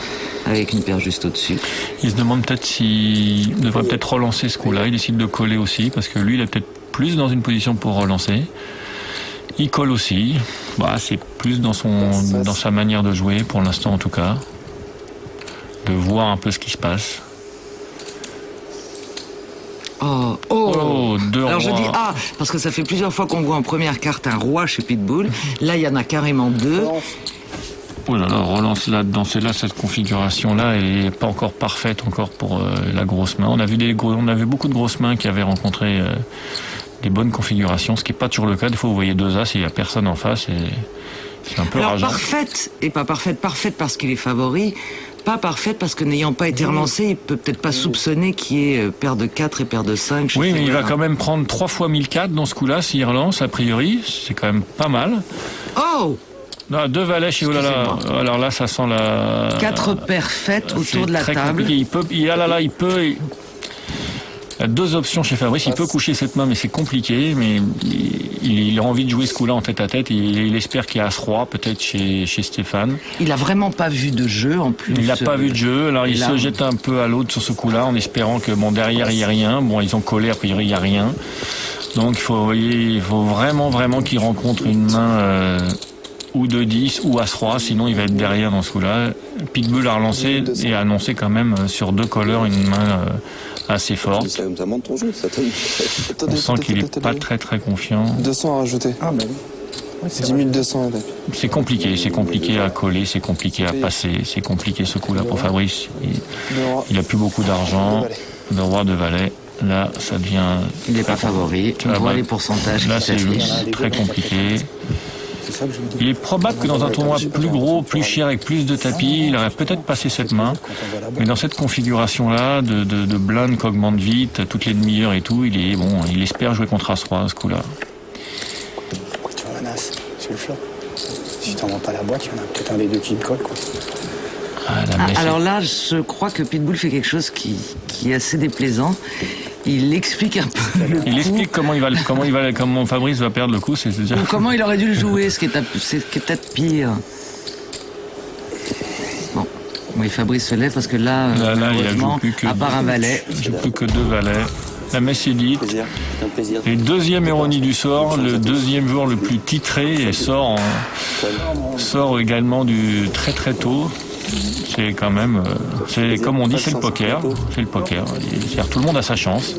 avec une paire juste au-dessus. Il se demande peut-être s'il devrait peut-être relancer ce coup-là. Il décide de coller aussi parce que lui il est peut-être plus dans une position pour relancer. Il colle aussi. C'est plus dans sa manière de jouer pour l'instant en tout cas, de voir un peu ce qui se passe. Deux Alors rois. je dis parce que ça fait plusieurs fois qu'on voit en première carte un roi chez Pitbull. Là il y en a carrément 2. Oh là là, relance là dans cette configuration-là, elle n'est pas encore parfaite encore pour la grosse main. On a vu beaucoup de grosses mains qui avaient rencontré des bonnes configurations, ce qui n'est pas toujours le cas. Des fois vous voyez 2 as et il n'y a personne en face et c'est un peu rageant. Parfaite et pas parfaite parce qu'il est favori. Pas parfaite parce que n'ayant pas été relancé, il peut peut-être pas soupçonner qu'il y ait paire de 4 et paire de 5. Oui, mais il va quand même prendre 3 fois 1004 dans ce coup-là s'il relance, a priori. C'est quand même pas mal. Non, 2 valets chez Olala. Alors là, ça sent la... 4 paires faites autour de la table. Il peut... Il y a 2 options chez Fabrice. Il peut coucher cette main, mais c'est compliqué. Mais il a envie de jouer ce coup-là en tête-à-tête. Il espère qu'il y a As-Roi, peut-être chez Stéphane. Il a vraiment pas vu de jeu en plus. Il n'a pas vu de jeu. Alors il se jette un peu à l'autre sur ce coup-là, en espérant que derrière il n'y a rien. Bon, ils ont collé, a priori il n'y a rien. Donc il faut vraiment qu'il rencontre une main ou de 10 ou As-Roi, sinon il va être derrière dans ce coup-là. Pitbull a relancé et a annoncé quand même sur 2 colleurs une main assez forte. On sent qu'il n'est pas très confiant. 200 à rajouter. C'est 10 200. C'est compliqué à coller, c'est compliqué à passer, c'est compliqué ce coup-là pour Fabrice. Il a plus beaucoup d'argent, de roi, de valet. Là, ça devient... Il n'est pas favori. On voit les pourcentages là, qui s'affichent. C'est très compliqué. Il est probable que dans un tournoi plus gros, plus cher, avec plus de tapis, il aurait peut-être passé cette main. Mais dans cette configuration-là, de blinde qui augmente vite, toutes les demi-heures et tout, il espère jouer contre As-Roi à ce coup-là. Tu vois un As sur le flop. Si tu n'en vends pas la boîte, il y en a peut-être un des 2 qui me colle, quoi. Alors là, je crois que Pitbull fait quelque chose qui est assez déplaisant. Il explique un peu le Il coup. explique comment Fabrice va perdre le coup, c'est-à-dire... Ou comment il aurait dû le jouer, ce qui est peut-être pire. Bon, oui, Fabrice se lève parce que là malheureusement, à part un valet... Il joue plus que 2 valets. La messe est dite. Et deuxième ironie du sort, le deuxième joueur le plus titré et sort également du très tôt. C'est quand même, c'est comme on dit, c'est le poker. C'est le poker. C'est-à-dire, tout le monde a sa chance.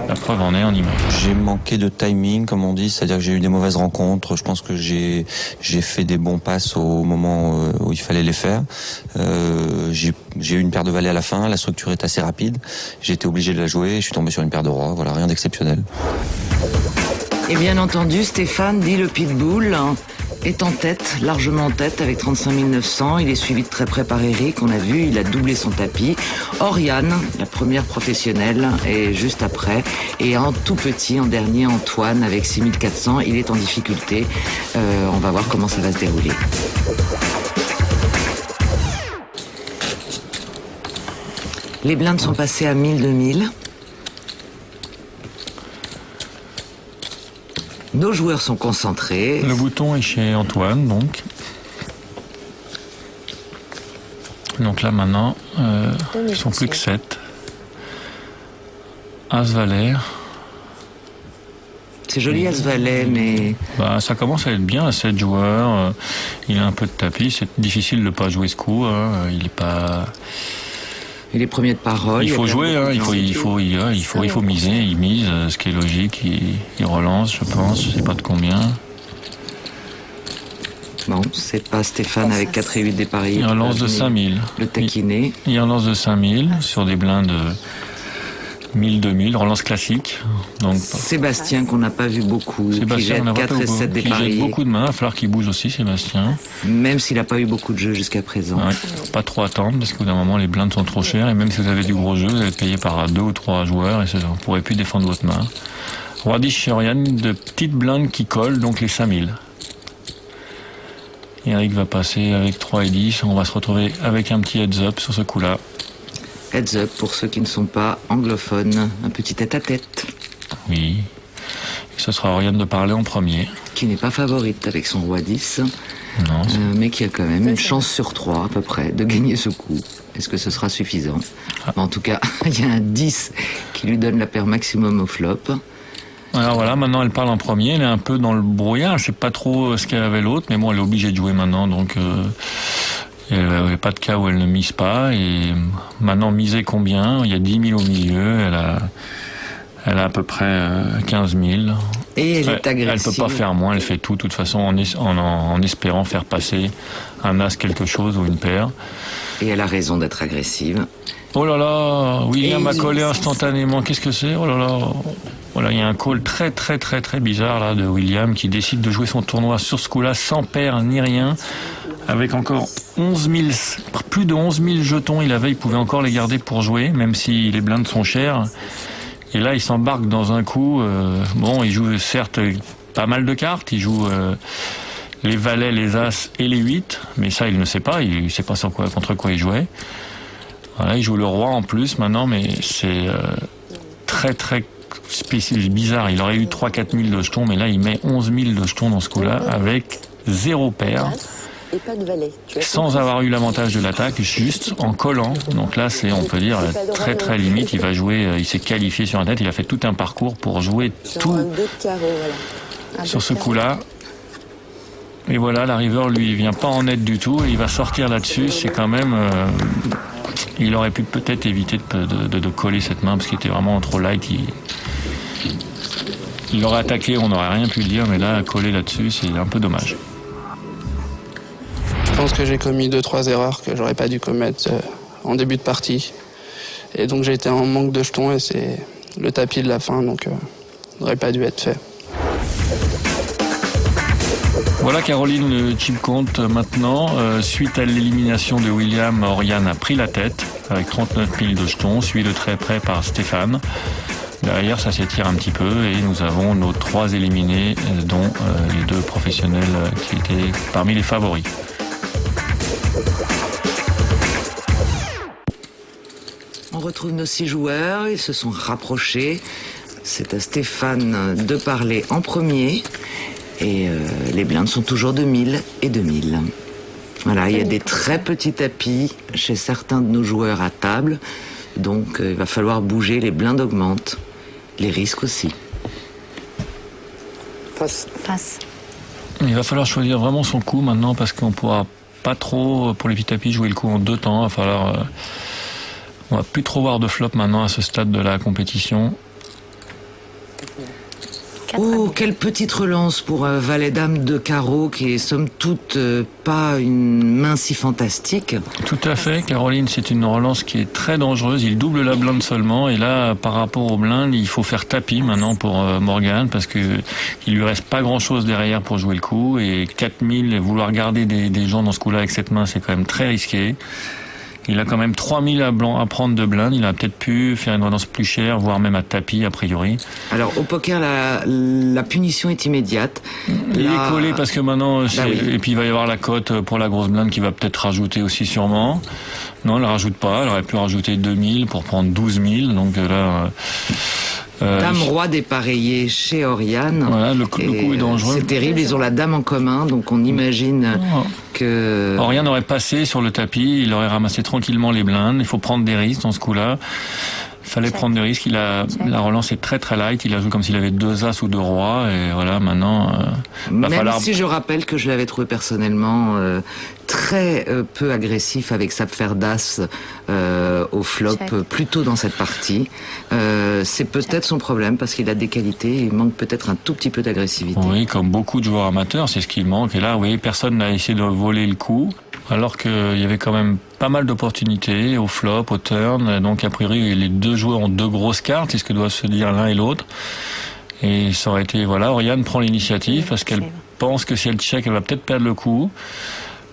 La preuve en est, on y met. J'ai manqué de timing, comme on dit, c'est-à-dire que j'ai eu des mauvaises rencontres. Je pense que j'ai fait des bons passes au moment où il fallait les faire. J'ai eu une paire de valets à la fin. La structure est assez rapide. J'ai été obligé de la jouer. Je suis tombé sur une paire de rois. Voilà, rien d'exceptionnel. Et bien entendu, Stéphane dit le Pitbull. est en tête, largement en tête, avec 35 900. Il est suivi de très près par Eric, on a vu, il a doublé son tapis. Oriane, la première professionnelle, est juste après. Et en tout petit, en dernier, Antoine, avec 6 400. Il est en difficulté. On va voir comment ça va se dérouler. Les blindes sont passées à 1000, 2000. Nos joueurs sont concentrés. Le bouton est chez Antoine, donc. Donc là, maintenant, ils sont plus que 7. As-Valet. C'est joli As-Valet, mais... Bah, ça commence à être bien à 7 joueurs. Il a un peu de tapis. C'est difficile de ne pas jouer ce coup. Hein. Il est pas... Il est premier de parole. Il faut jouer, hein, il faut miser, il mise, ce qui est logique, il relance, je pense, je sais pas de combien. Bon, c'est pas Stéphane avec 4 et 8 des paris. Il relance de 5000. Le taquiné. Il relance de 5000 sur des blindes 1000, 2000, relance classique. Donc, Sébastien, qu'on n'a pas vu beaucoup, qui jette 4 et 7 des paris. Il jette beaucoup de mains, il va falloir qu'il bouge aussi, Sébastien. Même s'il n'a pas eu beaucoup de jeux jusqu'à présent. Ouais, faut pas trop attendre, parce qu'au bout d'un moment, les blindes sont trop chères, et même si vous avez du gros jeu, vous allez être payé par 2 ou 3 joueurs, et vous ne pourrez plus défendre votre main. Roi 10 chez Oriane, de petites blindes qui collent, donc les 5000. Eric va passer avec 3 et 10, on va se retrouver avec un petit heads-up sur ce coup-là. Heads up pour ceux qui ne sont pas anglophones, un petit tête-à-tête. Oui, et ce sera Oriane de parler en premier. Qui n'est pas favorite avec son roi 10, non, mais qui a quand même une chance sur 3 à peu près de gagner ce coup. Est-ce que ce sera suffisant? En tout cas, il y a un 10 qui lui donne la paire maximum au flop. Alors voilà, maintenant elle parle en premier, elle est un peu dans le brouillard, elle sait pas trop ce qu'elle avait l'autre, mais bon, elle est obligée de jouer maintenant, donc... Il n'y avait pas de cas où elle ne mise pas. Et maintenant, miser combien? Il y a 10 000 au milieu. Elle a à peu près 15 000. Et elle est agressive. Elle ne peut pas faire moins. Elle fait tout, de toute façon, en espérant faire passer un as quelque chose ou une paire. Et elle a raison d'être agressive. Oh là là, William a collé instantanément. Qu'est-ce que c'est? Oh là là. Voilà, il y a un call très très très très bizarre là de William qui décide de jouer son tournoi sur ce coup-là sans paire ni rien. Avec encore 11 000, plus de 11 000 jetons, il pouvait encore les garder pour jouer, même si les blindes sont chères. Et là, il s'embarque dans un coup. Bon, il joue certes pas mal de cartes, il joue les valets, les as et les 8, mais ça, il ne sait pas, il ne sait pas contre quoi il jouait. Voilà, il joue le roi en plus maintenant, mais c'est très très spécial, bizarre. Il aurait eu 3-4 000 de jetons, mais là, il met 11 000 de jetons dans ce coup-là, avec 0 paire. Et pas de valet. Sans avoir eu l'avantage de l'attaque, juste en collant. Donc là, c'est, on peut dire, très très limite. Il va jouer, il s'est qualifié sur un net, il a fait tout un parcours pour jouer tout sur ce coup-là. Et voilà, la river, lui, il vient pas en net du tout, et il va sortir là-dessus. C'est quand même... il aurait pu peut-être éviter de coller cette main, parce qu'il était vraiment trop light. Il aurait attaqué, on n'aurait rien pu le dire, mais là, coller là-dessus, c'est un peu dommage. Je pense que j'ai commis 2-3 erreurs que j'aurais pas dû commettre en début de partie. Et donc j'ai été en manque de jetons et c'est le tapis de la fin, donc n'aurait pas dû être fait. Voilà Caroline, le chip compte maintenant. Suite à l'élimination de William, Oriane a pris la tête avec 39 000 de jetons, suivi de très près par Stéphane. Derrière, ça s'étire un petit peu et nous avons nos 3 éliminés, dont les 2 professionnels qui étaient parmi les favoris. On retrouve nos 6 joueurs, ils se sont rapprochés. C'est à Stéphane de parler en premier. Et les blindes sont toujours de 1000 et 2000. Voilà, il y a des très petits tapis chez certains de nos joueurs à table. Donc il va falloir bouger, les blindes augmentent. Les risques aussi. Passe. Il va falloir choisir vraiment son coup maintenant parce qu'on pourra pas trop, pour les petits tapis, jouer le coup en 2 temps. Il va falloir... on va plus trop voir de flop maintenant à ce stade de la compétition. Oh, quelle petite relance pour valet dame de carreau qui est somme toute pas une main si fantastique. Tout à fait, Caroline, c'est une relance qui est très dangereuse. Il double la blinde seulement et là, par rapport aux blindes, il faut faire tapis maintenant pour Morgan parce que il lui reste pas grand-chose derrière pour jouer le coup et 4000, vouloir garder des gens dans ce coup-là avec cette main, c'est quand même très risqué. Il a quand même 3000 à prendre de blinde. Il a peut-être pu faire une relance plus chère, voire même à tapis, a priori. Alors, au poker, la punition est immédiate. Il est collé parce que maintenant... oui. Et puis, il va y avoir la cote pour la grosse blinde qui va peut-être rajouter aussi sûrement. Non, elle ne rajoute pas. Elle aurait pu rajouter 2000 pour prendre 12 000. Donc là... Dame roi dépareillé chez Oriane. Voilà, le coup est dangereux. C'est terrible, ils ont la dame en commun, donc on imagine que... Oriane aurait passé sur le tapis, il aurait ramassé tranquillement les blindes. Il faut prendre des risques dans ce coup-là. Il fallait prendre des risques. La relance est très très light. Il a joué comme s'il avait 2 as ou 2 rois. Et voilà, maintenant... Même si je rappelle que je l'avais trouvé personnellement très peu agressif avec sa paire d'as au flop plus tôt dans cette partie. C'est peut-être son problème parce qu'il a des qualités. Il manque peut-être un tout petit peu d'agressivité. Oui, comme beaucoup de joueurs amateurs, c'est ce qui manque. Et là, oui, personne n'a essayé de voler le coup. Alors qu'il y avait quand même pas mal d'opportunités au flop, au turn. Donc, a priori, les deux joueurs ont 2 grosses cartes. C'est ce que doivent se dire l'un et l'autre. Et ça aurait été, voilà, Oriane prend l'initiative parce qu'elle pense que si elle check, elle va peut-être perdre le coup.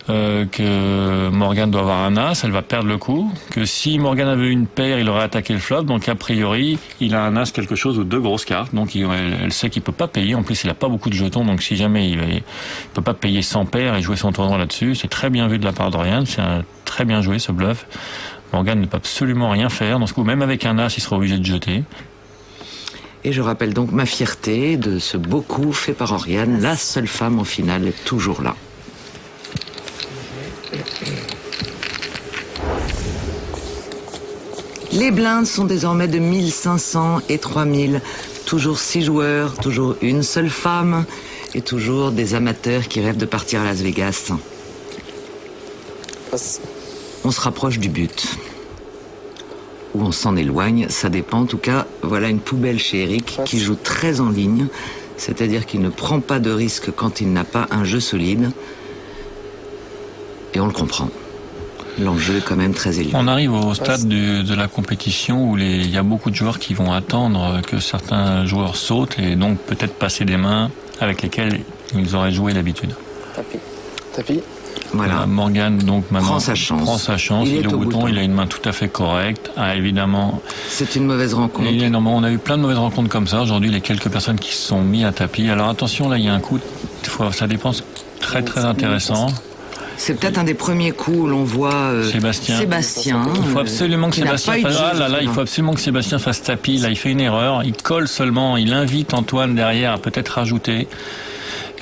Que Morgan doit avoir un as, elle va perdre le coup. Que si Morgan avait une paire, il aurait attaqué le flop. Donc a priori, il a un as quelque chose ou 2 grosses cartes. Donc elle sait qu'il peut pas payer. En plus, il a pas beaucoup de jetons. Donc si jamais il peut pas payer 100 paires et jouer son tournoi là-dessus, c'est très bien vu de la part d'Oriane. C'est très bien joué ce bluff. Morgan ne peut absolument rien faire. Dans ce coup, même avec un as, il sera obligé de jeter. Et je rappelle donc ma fierté de ce beau coup fait par Oriane. La seule femme au final est toujours là. Les blindes sont désormais de 1500 et 3000. Toujours 6 joueurs, toujours une seule femme et toujours des amateurs qui rêvent de partir à Las Vegas. On se rapproche du but. Ou on s'en éloigne, ça dépend. En tout cas, voilà une poubelle chez Eric qui joue très en ligne. C'est-à-dire qu'il ne prend pas de risque quand il n'a pas un jeu solide. Et on le comprend. L'enjeu est quand même très élevé. On arrive au stade de la compétition où il y a beaucoup de joueurs qui vont attendre que certains joueurs sautent et donc peut-être passer des mains avec lesquelles ils auraient joué d'habitude. Tapis. Voilà. Morgan donc maintenant prend sa chance. Il est au bouton, il a une main tout à fait correcte. Ah, évidemment. C'est une mauvaise rencontre. On a eu plein de mauvaises rencontres comme ça. Aujourd'hui, il y a quelques personnes qui se sont mis à tapis. Alors attention, là, il y a un coup. Ça dépend. Très très intéressant. C'est peut-être un des premiers coups où l'on voit Sébastien. Il faut absolument que Sébastien fasse... il faut absolument que Sébastien fasse tapis. Là, il fait une erreur. Il colle seulement. Il invite Antoine derrière à peut-être rajouter.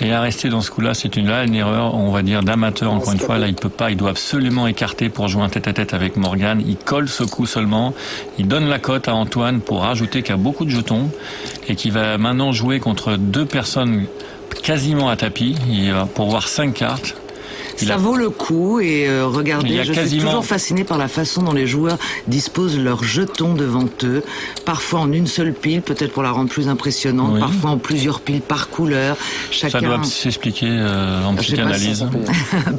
Et à rester dans ce coup-là, c'est une erreur, on va dire, d'amateur. Encore une fois, là, il peut pas. Il doit absolument écarter pour jouer un tête-à-tête avec Morgan. Il colle ce coup seulement. Il donne la cote à Antoine pour rajouter qu'il a beaucoup de jetons et qui va maintenant jouer contre 2 personnes quasiment à tapis. Il va pour voir 5 cartes. Ça vaut le coup et regardez, je suis toujours fasciné par la façon dont les joueurs disposent leurs jetons devant eux, parfois en une seule pile, peut-être pour la rendre plus impressionnante, parfois en plusieurs piles par couleur. Chacun... Ça doit s'expliquer en psychanalyse.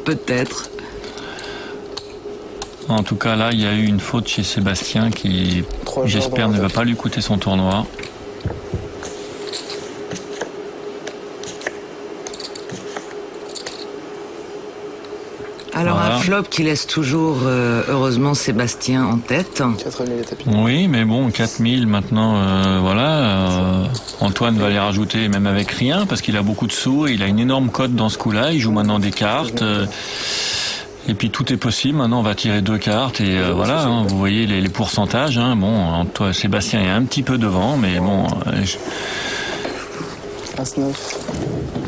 Peut-être. En tout cas, là, il y a eu une faute chez Sébastien qui, j'espère, ne va pas lui coûter son tournoi. Alors un flop qui laisse toujours, heureusement, Sébastien en tête. 4000 et tapis. Oui, mais bon, 4000 maintenant, Antoine va les rajouter même avec rien parce qu'il a beaucoup de sous et il a une énorme cote dans ce coup-là. Il joue maintenant des cartes. Et puis tout est possible. Maintenant, on va tirer 2 cartes et vous voyez les pourcentages. Antoine, Sébastien est un petit peu devant, mais bon...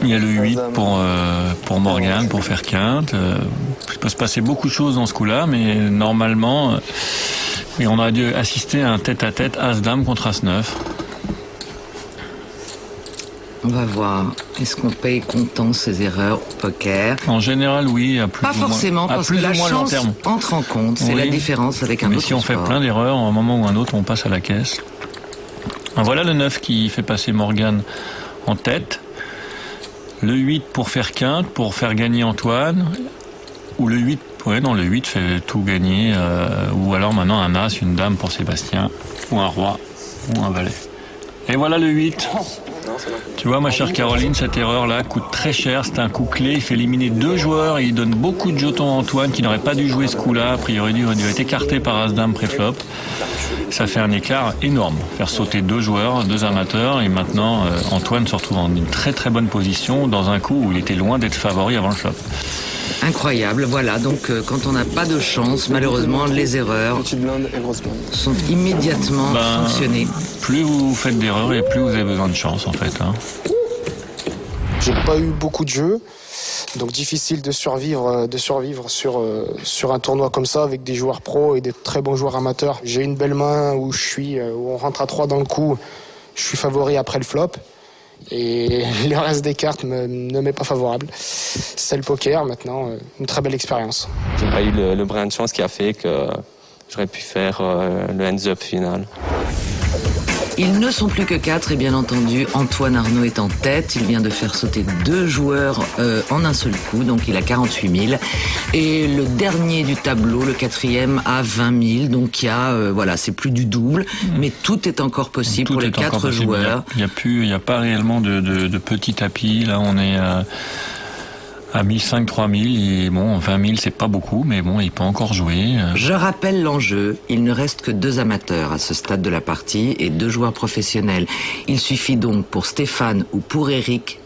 Il y a le 8 pour Morgan, pour faire quinte. Il peut se passer beaucoup de choses dans ce coup-là, mais normalement, on aurait dû assister à un tête-à-tête As-Dame contre As-9. On va voir. Est-ce qu'on paye comptant ces erreurs au poker? En général, oui. Pas forcément, parce que la chance entre en compte. C'est la différence avec un autre sport. Mais si on fait plein d'erreurs, à un moment ou un autre, on passe à la caisse. Voilà le 9 qui fait passer Morgan en tête. Le 8 pour faire quinte, pour faire gagner Antoine. Ou le 8, le 8 fait tout gagner. Ou alors maintenant un as, une dame pour Sébastien. Ou un roi, ou un valet. Et voilà le 8. Tu vois, ma chère Caroline, cette erreur-là coûte très cher. C'est un coup clé. Il fait éliminer 2 joueurs. Et il donne beaucoup de jetons à Antoine qui n'aurait pas dû jouer ce coup-là. A priori, il aurait dû être écarté par As-Dame pré-flop. Ça fait un écart énorme. Faire sauter 2 joueurs, 2 amateurs. Et maintenant, Antoine se retrouve en une très très bonne position dans un coup où il était loin d'être favori avant le flop. Incroyable, voilà. Donc, quand on n'a pas de chance, malheureusement, les erreurs sont immédiatement sanctionnées. Plus vous faites d'erreurs et plus vous avez besoin de chance, en fait. Hein. J'ai pas eu beaucoup de jeux, donc difficile de survivre sur un tournoi comme ça avec des joueurs pros et des très bons joueurs amateurs. J'ai une belle main où on rentre à 3 dans le coup, je suis favori après le flop. Et le reste des cartes ne m'est pas favorable. C'est le poker maintenant, une très belle expérience. J'ai pas eu le brin de chance qui a fait que j'aurais pu faire le hands-up final. Ils ne sont plus que 4 et bien entendu, Antoine Arnaud est en tête. Il vient de faire sauter 2 joueurs en un seul coup, donc il a 48 000. Et le dernier du tableau, le 4e, a 20 000. Donc il y a, c'est plus du double, mais tout est encore possible pour les 4 joueurs. Il n'y a pas réellement de petits tapis. Là, on est à 1500, 3000, et bon, 20 000, c'est pas beaucoup, mais bon, il peut encore jouer. Je rappelle l'enjeu, il ne reste que 2 amateurs à ce stade de la partie et 2 joueurs professionnels. Il suffit donc pour Stéphane ou pour Eric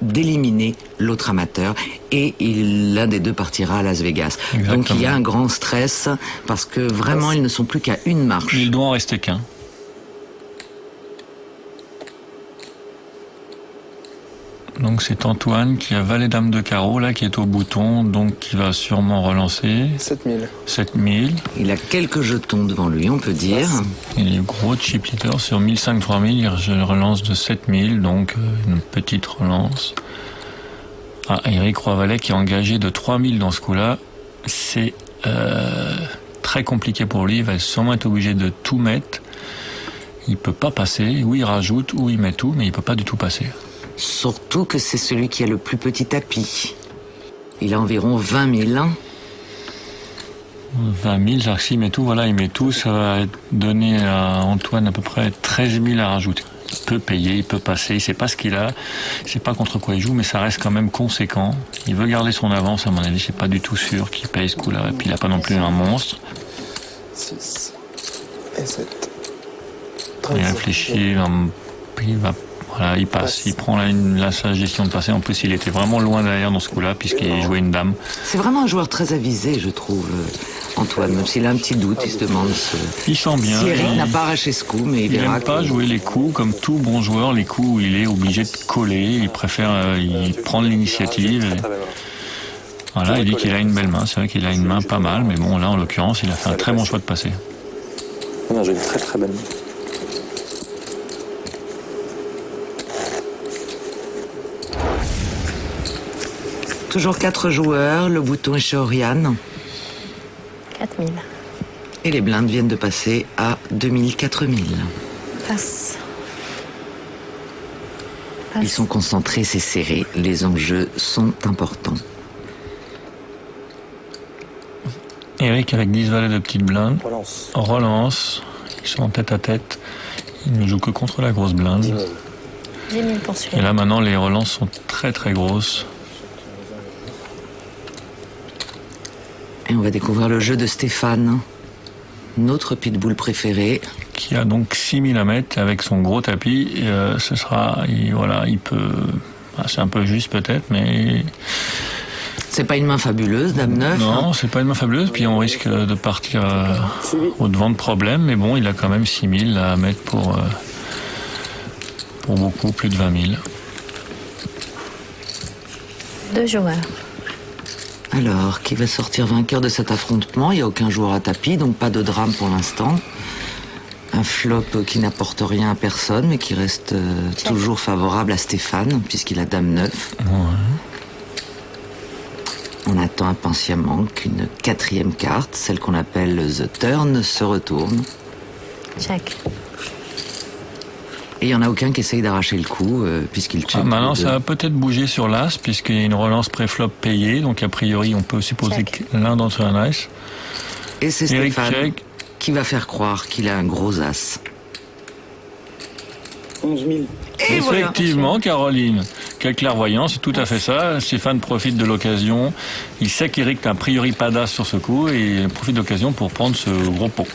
d'éliminer l'autre amateur et l'un des 2 partira à Las Vegas. Exactement. Donc il y a un grand stress parce que vraiment, ils ne sont plus qu'à une marche. Il doit en rester qu'un. Donc c'est Antoine qui a valet dame de carreau là qui est au bouton, donc qui va sûrement relancer. 7000. 7000. Il a quelques jetons devant lui, on peut dire. Il est gros chip leader sur 1500, 3000, il relance de 7000, donc une petite relance. Ah, Eric Roy-Valet qui est engagé de 3000 dans ce coup-là. C'est très compliqué pour lui, il va sûrement être obligé de tout mettre. Il peut pas passer, ou il rajoute, ou il met tout, mais il peut pas du tout passer. Surtout que c'est celui qui a le plus petit tapis. Il a environ 20 000. 20 000, c'est-à-dire que s'il met tout, il met tout, ça va donner à Antoine à peu près 13 000 à rajouter. Il peut payer, il peut passer, il sait pas ce qu'il a, il sait pas contre quoi il joue, mais ça reste quand même conséquent. Il veut garder son avance, à mon avis, c'est pas du tout sûr qu'il paye ce coup-là, et puis il a pas non plus un monstre. 6 et 7. Il réfléchit, il va... Voilà, il passe, il prend la suggestion de passer. En plus, il était vraiment loin derrière dans ce coup-là, puisqu'il jouait une dame. C'est vraiment un joueur très avisé, je trouve, Antoine. Même s'il a un petit doute, il se demande il sent bien. Si Eric n'a pas arraché ce coup, mais il verra. Il n'aime pas jouer les coups, comme tout bon joueur, les coups où il est obligé de coller. Il préfère prendre l'initiative. Voilà, il dit qu'il a une belle main. C'est vrai qu'il a une main pas mal, mais bon, là, en l'occurrence, il a fait un très bon choix de passer. Non, j'ai une très très belle main. Toujours 4 joueurs, le bouton est chez Oriane. 4000. Et les blindes viennent de passer à 2000, 4000. Passe. Ils sont concentrés, c'est serré. Les enjeux sont importants. Eric avec 10 valets de petites blindes. Relance. Ils sont en tête à tête. Il ne joue que contre la grosse blinde. 10 000 pour suivre. Et là maintenant les relances sont très très grosses. Et on va découvrir le jeu de Stéphane, notre pitbull préféré. Qui a donc 6000 à mettre avec son gros tapis. Ce sera, il peut... c'est un peu juste peut-être, mais... C'est pas une main fabuleuse, dame 9. Non, c'est pas une main fabuleuse, puis on risque de partir au-devant de problèmes, mais bon, il a quand même 6000 à mettre pour beaucoup, plus de 20 000. 2 joueurs. Alors, qui va sortir vainqueur de cet affrontement? Il n'y a aucun joueur à tapis, donc pas de drame pour l'instant. Un flop qui n'apporte rien à personne, mais qui reste toujours favorable à Stéphane, puisqu'il a dame 9. Ouais. On attend impatiemment qu'une 4e carte, celle qu'on appelle The Turn, se retourne. Check. Et il n'y en a aucun qui essaye d'arracher le coup, puisqu'il check. Maintenant, ça va peut-être bouger sur l'As, puisqu'il y a une relance pré-flop payée, donc a priori, on peut supposer que l'un d'entre eux a un As. Et c'est Eric Stéphane check. qui va faire croire qu'il a un gros As. 11 000. Et Effectivement, voilà. Caroline, quelle clairvoyance, c'est tout à fait ça. Stéphane profite de l'occasion. Il sait qu'Eric n'a a priori pas d'As sur ce coup et il profite de l'occasion pour prendre ce gros pot.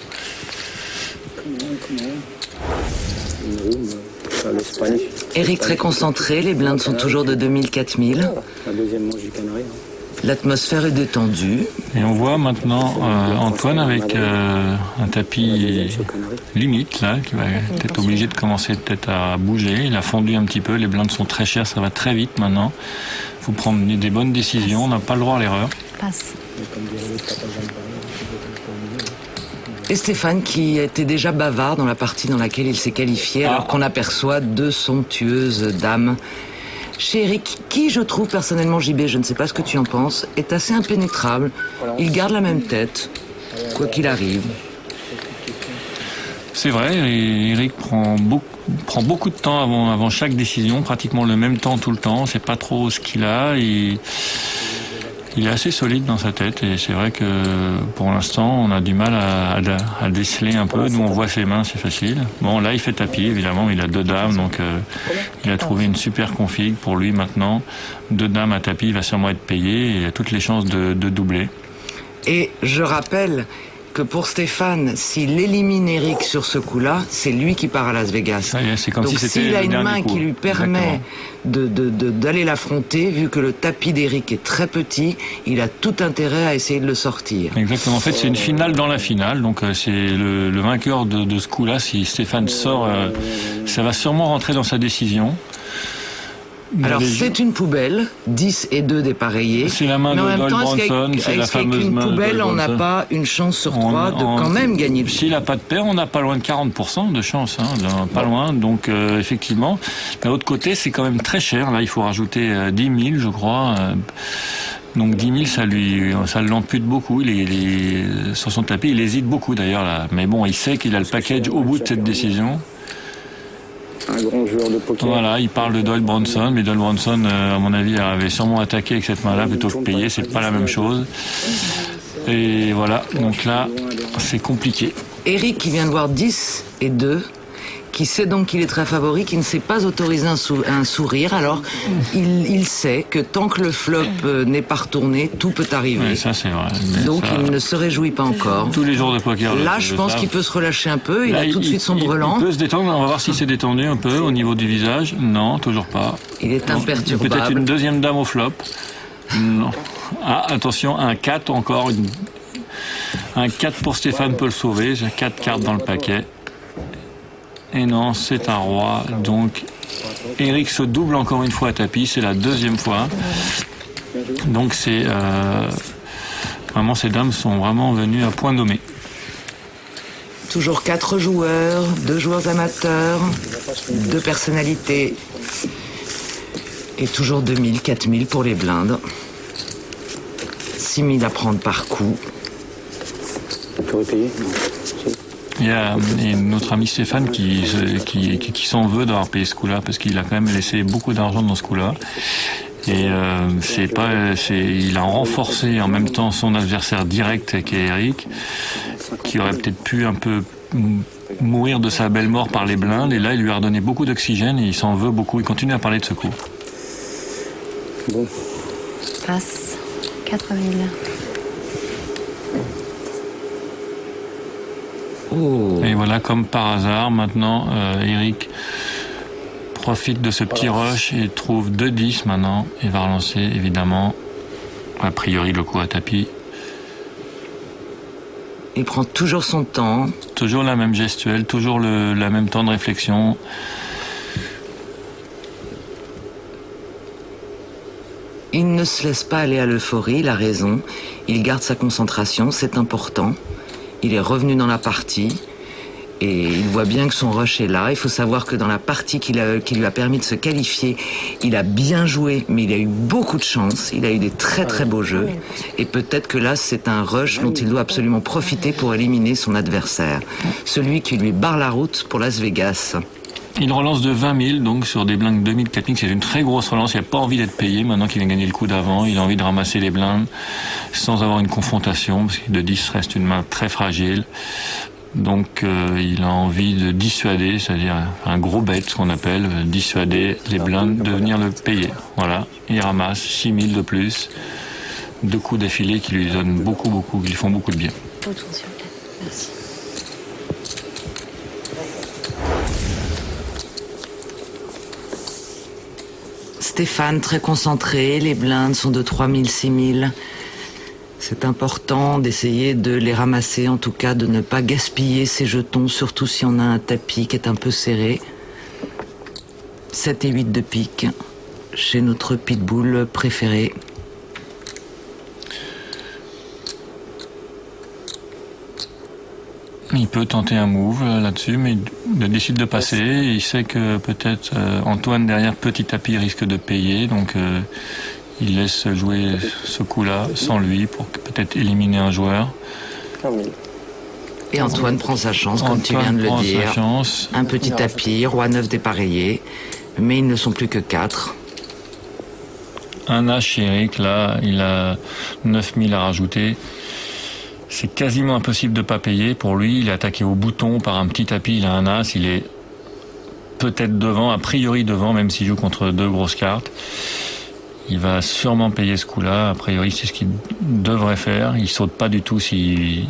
Eric très concentré, les blindes sont toujours de 2000-4000. La deuxième manche du Canari. L'atmosphère est détendue. Et on voit maintenant Antoine avec un tapis limite, là, qui va être obligé de commencer peut-être à bouger. Il a fondu un petit peu, les blindes sont très chères, ça va très vite maintenant. Il faut prendre des bonnes décisions, on n'a pas le droit à l'erreur. Passe. Et Stéphane qui était déjà bavard dans la partie dans laquelle il s'est qualifié, alors qu'on aperçoit deux somptueuses dames. Chez Eric, qui je trouve personnellement, JB, je ne sais pas ce que tu en penses, est assez impénétrable. Il garde la même tête, quoi qu'il arrive. C'est vrai, et Eric prend beaucoup de temps avant chaque décision, pratiquement le même temps tout le temps, c'est pas trop ce qu'il a, et il est assez solide dans sa tête, et c'est vrai que pour l'instant on a du mal à déceler un peu. Nous on voit ses mains, c'est facile. Bon, là il fait tapis, évidemment, il a deux dames, donc il a trouvé une super config pour lui maintenant. Deux dames à tapis, il va sûrement être payé et il a toutes les chances de doubler. Et je rappelle que pour Stéphane, s'il élimine Eric sur ce coup-là, c'est lui qui part à Las Vegas. Ça y est, c'est comme donc si c'était s'il a le une dernier main coup. qui lui permet d'aller l'affronter, vu que le tapis d'Eric est très petit, il a tout intérêt à essayer de le sortir. Exactement, en fait c'est une finale dans la finale, donc c'est le vainqueur de ce coup-là, si Stéphane sort, ça va sûrement rentrer dans sa décision. Alors c'est une poubelle, 10 et 2 dépareillés. C'est la main mais en de même Doyle temps, Bronson, c'est la fameuse qu'une main de poubelle, Doyle on n'a Bronson. pas une chance sur 3 de quand même gagner le coup. S'il n'a pas de paire, on n'a pas loin de 40% de chance, pas loin. Donc effectivement, de l'autre côté, c'est quand même très cher. Là, il faut rajouter 10 000, je crois. Donc 10 000, ça l'ampute beaucoup. Il est sur son tapis, il hésite beaucoup d'ailleurs là. Mais bon, il sait qu'il a le package au bout de cette décision. Un grand joueur de poker. Voilà, il parle de Doyle Bronson, mais Doyle Bronson, à mon avis, avait sûrement attaqué avec cette main-là plutôt que payer. C'est pas la même chose. Et voilà, donc là, c'est compliqué. Eric qui vient de voir 10 et 2, qui sait donc qu'il est très favori, qui ne s'est pas autorisé un sourire. Alors, il sait que tant que le flop n'est pas retourné, tout peut arriver. Oui, ça c'est vrai. Donc ça, il ne se réjouit pas encore. Tous les jours de poker. Là, je pense qu'il peut se relâcher un peu. Il a tout de suite son brelan. Il peut se détendre. On va voir s'il s'est détendu un peu au niveau du visage. Non, toujours pas. Il est imperturbable. Peut-être une deuxième dame au flop. Non. Ah, attention, un 4 encore. Un 4 pour Stéphane peut le sauver. J'ai 4 cartes dans le paquet. Et non, c'est un roi. Donc, Eric se double encore une fois à tapis. C'est la deuxième fois. Donc, c'est vraiment, ces dames sont vraiment venues à point nommé. Toujours 4 joueurs, 2 joueurs amateurs, 2 personnalités. Et toujours 2000, 4000 pour les blindes. 6000 à prendre par coup. Tu aurais payé? Il y a notre ami Stéphane qui s'en veut d'avoir payé ce coup-là parce qu'il a quand même laissé beaucoup d'argent dans ce coup-là. Et il a renforcé en même temps son adversaire direct qui est Eric, qui aurait peut-être pu un peu mourir de sa belle mort par les blindes. Et là, il lui a redonné beaucoup d'oxygène et il s'en veut beaucoup. Il continue à parler de ce coup. Bon. Passe. 4000. Et voilà, comme par hasard, maintenant, Eric profite de ce petit rush et trouve 2-10 maintenant et va relancer, évidemment, a priori, le coup à tapis. Il prend toujours son temps. Toujours la même gestuelle, toujours la même temps de réflexion. Il ne se laisse pas aller à l'euphorie, il a raison. Il garde sa concentration, c'est important. Il est revenu dans la partie et il voit bien que son rush est là. Il faut savoir que dans la partie qui lui a permis de se qualifier, il a bien joué, mais il a eu beaucoup de chance. Il a eu des très très beaux jeux. Et peut-être que là, c'est un rush dont il doit absolument profiter pour éliminer son adversaire. Celui qui lui barre la route pour Las Vegas. Il relance de 20 000, donc sur des blindes 2000, 4000, c'est une très grosse relance. Il n'a pas envie d'être payé maintenant qu'il vient gagner le coup d'avant. Il a envie de ramasser les blindes sans avoir une confrontation, parce que de 10 reste une main très fragile. Donc il a envie de dissuader, c'est-à-dire un gros bet, ce qu'on appelle, dissuader les blindes de venir le payer. Voilà, il ramasse 6 000 de plus, 2 coups d'affilée qui lui donnent beaucoup, qui lui font beaucoup de bien. Retour sur 4. Merci. Stéphane, très concentré, les blindes sont de 3 000, 6 000. C'est important d'essayer de les ramasser, en tout cas de ne pas gaspiller ces jetons, surtout si on a un tapis qui est un peu serré. 7 et 8 de pique, chez notre pitbull préféré. Il peut tenter un move là-dessus, mais il décide de passer. Il sait que peut-être Antoine derrière petit tapis risque de payer, donc il laisse jouer ce coup-là sans lui pour peut-être éliminer un joueur. Et Antoine prend sa chance, comme tu viens de le dire. Un petit tapis, roi 9 dépareillé, mais ils ne sont plus que 4. Un as chez Eric, là, il a 9000 à rajouter. C'est quasiment impossible de ne pas payer. Pour lui, il est attaqué au bouton par un petit tapis, il a un as, il est peut-être devant, a priori devant, même s'il joue contre 2 grosses cartes. Il va sûrement payer ce coup-là, a priori c'est ce qu'il devrait faire. Il saute pas du tout s'il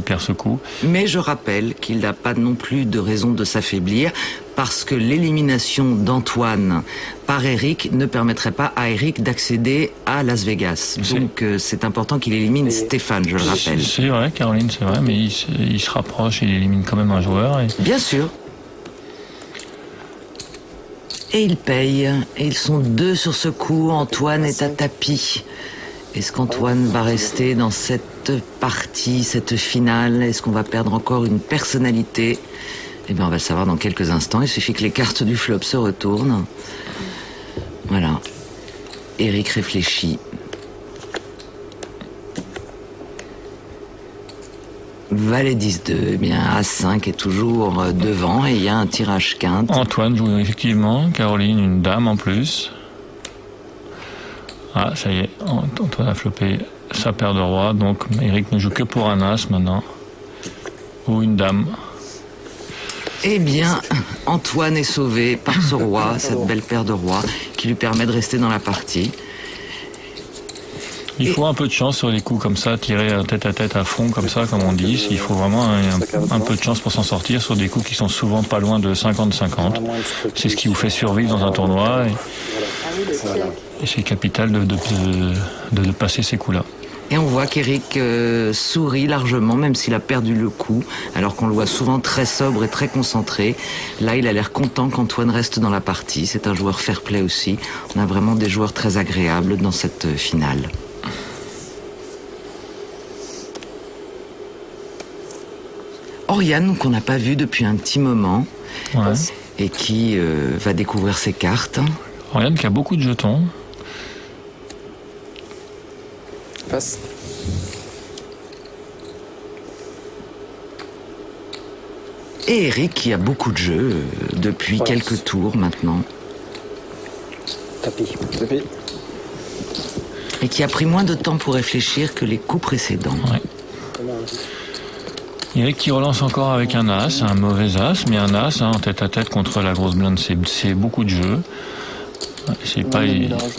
perd ce coup. Mais je rappelle qu'il n'a pas non plus de raison de s'affaiblir, parce que l'élimination d'Antoine par Eric ne permettrait pas à Eric d'accéder à Las Vegas. Donc c'est important qu'il élimine Stéphane, je le rappelle. C'est vrai, Caroline, c'est vrai, mais il se rapproche, il élimine quand même un joueur. Bien sûr. Et il paye. Et ils sont 2 sur ce coup. Antoine est à tapis. Est-ce qu'Antoine va rester dans cette partie, cette finale? Est-ce qu'on va perdre encore une personnalité? Eh bien, on va le savoir dans quelques instants. Il suffit que les cartes du flop se retournent. Voilà. Eric réfléchit. Valet 10-2, eh bien As-5 est toujours devant et il y a un tirage quinte. Antoine joue effectivement, Caroline une dame en plus. Ah, ça y est, Antoine a flopé sa paire de rois, donc Eric ne joue que pour un as maintenant. Ou une dame. Eh bien, Antoine est sauvé par ce roi, cette belle paire de rois, qui lui permet de rester dans la partie. Il faut un peu de chance sur les coups comme ça, tirer tête à tête à fond comme ça, comme on dit. Il faut vraiment un peu de chance pour s'en sortir sur des coups qui sont souvent pas loin de 50-50. C'est ce qui vous fait survivre dans un tournoi. Et c'est capital de passer ces coups-là. Et on voit qu'Eric sourit largement, même s'il a perdu le coup, alors qu'on le voit souvent très sobre et très concentré. Là, il a l'air content qu'Antoine reste dans la partie. C'est un joueur fair-play aussi. On a vraiment des joueurs très agréables dans cette finale. Oriane, qu'on n'a pas vu depuis un petit moment, et qui va découvrir ses cartes. Oriane qui a beaucoup de jetons. Passe. Et Eric qui a beaucoup de jeux depuis quelques tours maintenant. Tapis. Et qui a pris moins de temps pour réfléchir que les coups précédents. Ouais. Eric qui relance encore avec un as, un mauvais as, mais un as en tête à tête contre la grosse blinde, c'est beaucoup de jeux.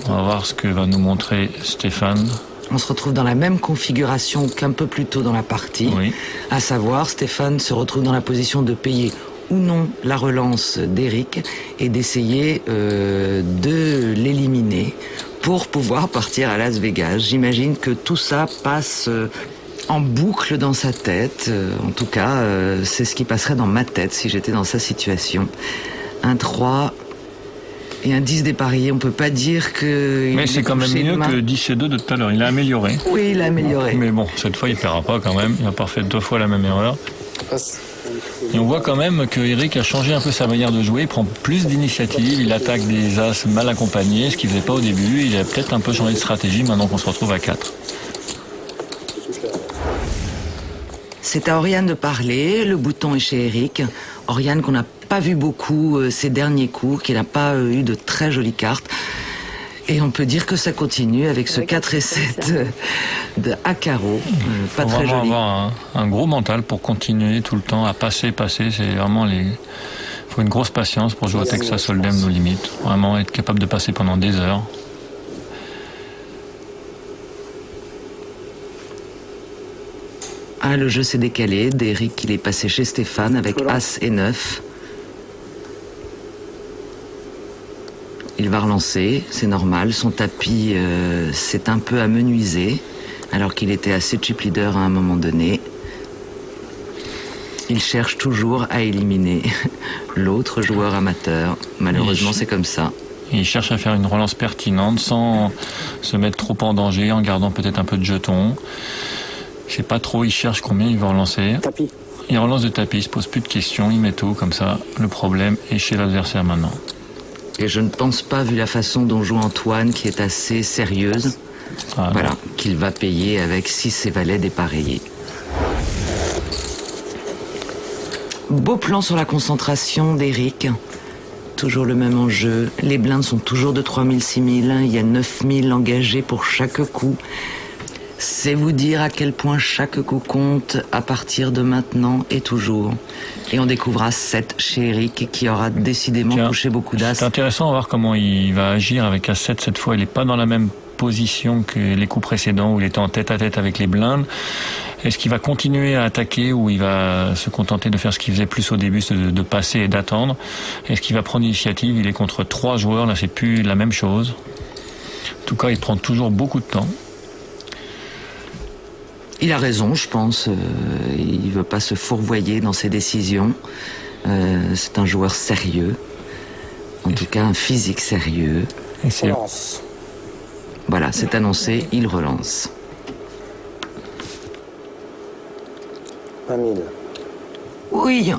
On va voir ce que va nous montrer Stéphane. On se retrouve dans la même configuration qu'un peu plus tôt dans la partie. Oui. À savoir, Stéphane se retrouve dans la position de payer ou non la relance d'Eric et d'essayer de l'éliminer pour pouvoir partir à Las Vegas. J'imagine que tout ça passe en boucle dans sa tête. En tout cas, c'est ce qui passerait dans ma tête si j'étais dans sa situation. Un 3 et un 10 dépareillé, on peut pas dire que... Mais c'est quand même mieux que le 10 et 2 de tout à l'heure. Il a amélioré. Oui, il a amélioré. Mais bon, cette fois, il ne paiera pas quand même. Il n'a pas fait 2 fois la même erreur. Et on voit quand même que Eric a changé un peu sa manière de jouer. Il prend plus d'initiative. Il attaque des as mal accompagnés, ce qu'il ne faisait pas au début. Il a peut-être un peu changé de stratégie maintenant qu'on se retrouve à 4. C'est à Oriane de parler, le bouton est chez Eric. Oriane qu'on n'a pas vu beaucoup ces derniers coups, qui n'a pas eu de très jolies cartes. Et on peut dire que ça continue avec ce 4 et 7 de à carreau, pas très joli. Il faut avoir un gros mental pour continuer tout le temps à passer. C'est vraiment il faut une grosse patience pour jouer au Texas Hold'em nos limites. Vraiment être capable de passer pendant des heures. Ah, le jeu s'est décalé. D'Eric, il est passé chez Stéphane avec As et 9. Il va relancer, c'est normal. Son tapis s'est un peu amenuisé, alors qu'il était assez chip leader à un moment donné. Il cherche toujours à éliminer l'autre joueur amateur. Malheureusement, c'est comme ça. Il cherche à faire une relance pertinente sans se mettre trop en danger, en gardant peut-être un peu de jetons. Je sais pas trop, il cherche combien il va relancer. Tapis. Il relance de tapis, il se pose plus de questions, il met tout comme ça. Le problème est chez l'adversaire maintenant. Et je ne pense pas, vu la façon dont joue Antoine, qui est assez sérieuse, voilà, qu'il va payer avec 6 et valets dépareillés. Beau plan sur la concentration d'Eric. Toujours le même enjeu. Les blindes sont toujours de 3000, 6000. Il y a 9000 engagés pour chaque coup. C'est vous dire à quel point chaque coup compte à partir de maintenant et toujours. Et on découvrira 7 chez Eric qui aura décidément touché beaucoup d'as. C'est intéressant à voir comment il va agir avec As-7 cette fois. Il n'est pas dans la même position que les coups précédents où il était en tête à tête avec les blindes. Est-ce qu'il va continuer à attaquer ou il va se contenter de faire ce qu'il faisait plus au début, de passer et d'attendre? Est-ce qu'il va prendre l'initiative? Il est contre 3 joueurs, là c'est plus la même chose. En tout cas, il prend toujours beaucoup de temps. Il a raison, je pense. Il ne veut pas se fourvoyer dans ses décisions. C'est un joueur sérieux. En tout cas, un physique sérieux. Et voilà, c'est annoncé, il relance. 20 000. Oui,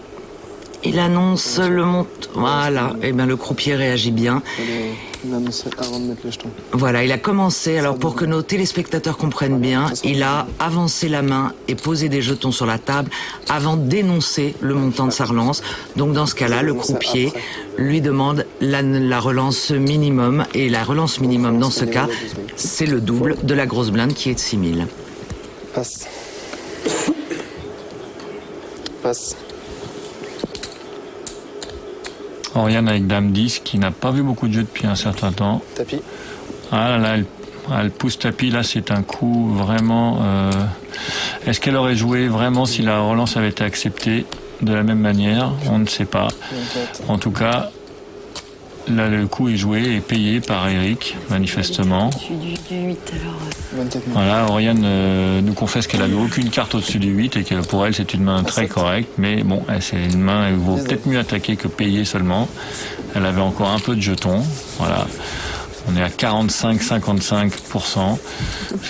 il annonce le montant. Voilà, et bien le croupier réagit bien. Il a annoncé avant de mettre les jetons. Voilà, il a commencé, alors pour que nos téléspectateurs comprennent bien, il a avancé la main et posé des jetons sur la table avant d'énoncer le montant de sa relance. Donc dans ce cas-là, le croupier lui demande la relance minimum. Et la relance minimum dans ce cas, c'est le double de la grosse blinde qui est de 6000. Passe. Passe. Oriane avec Dame 10 qui n'a pas vu beaucoup de jeux depuis un certain temps. Tapis. Ah là, elle pousse tapis, là c'est un coup vraiment... Est-ce qu'elle aurait joué vraiment si la relance avait été acceptée de la même manière? On ne sait pas. En tout cas, là le coup est joué et payé par Eric, manifestement. Du 8 alors. Voilà, Oriane nous confesse qu'elle n'avait aucune carte au-dessus du 8 et que pour elle c'est une main très correcte, mais bon, c'est une main, elle vaut peut-être mieux attaquer que payer seulement. Elle avait encore un peu de jetons, voilà. On est à 45-55%.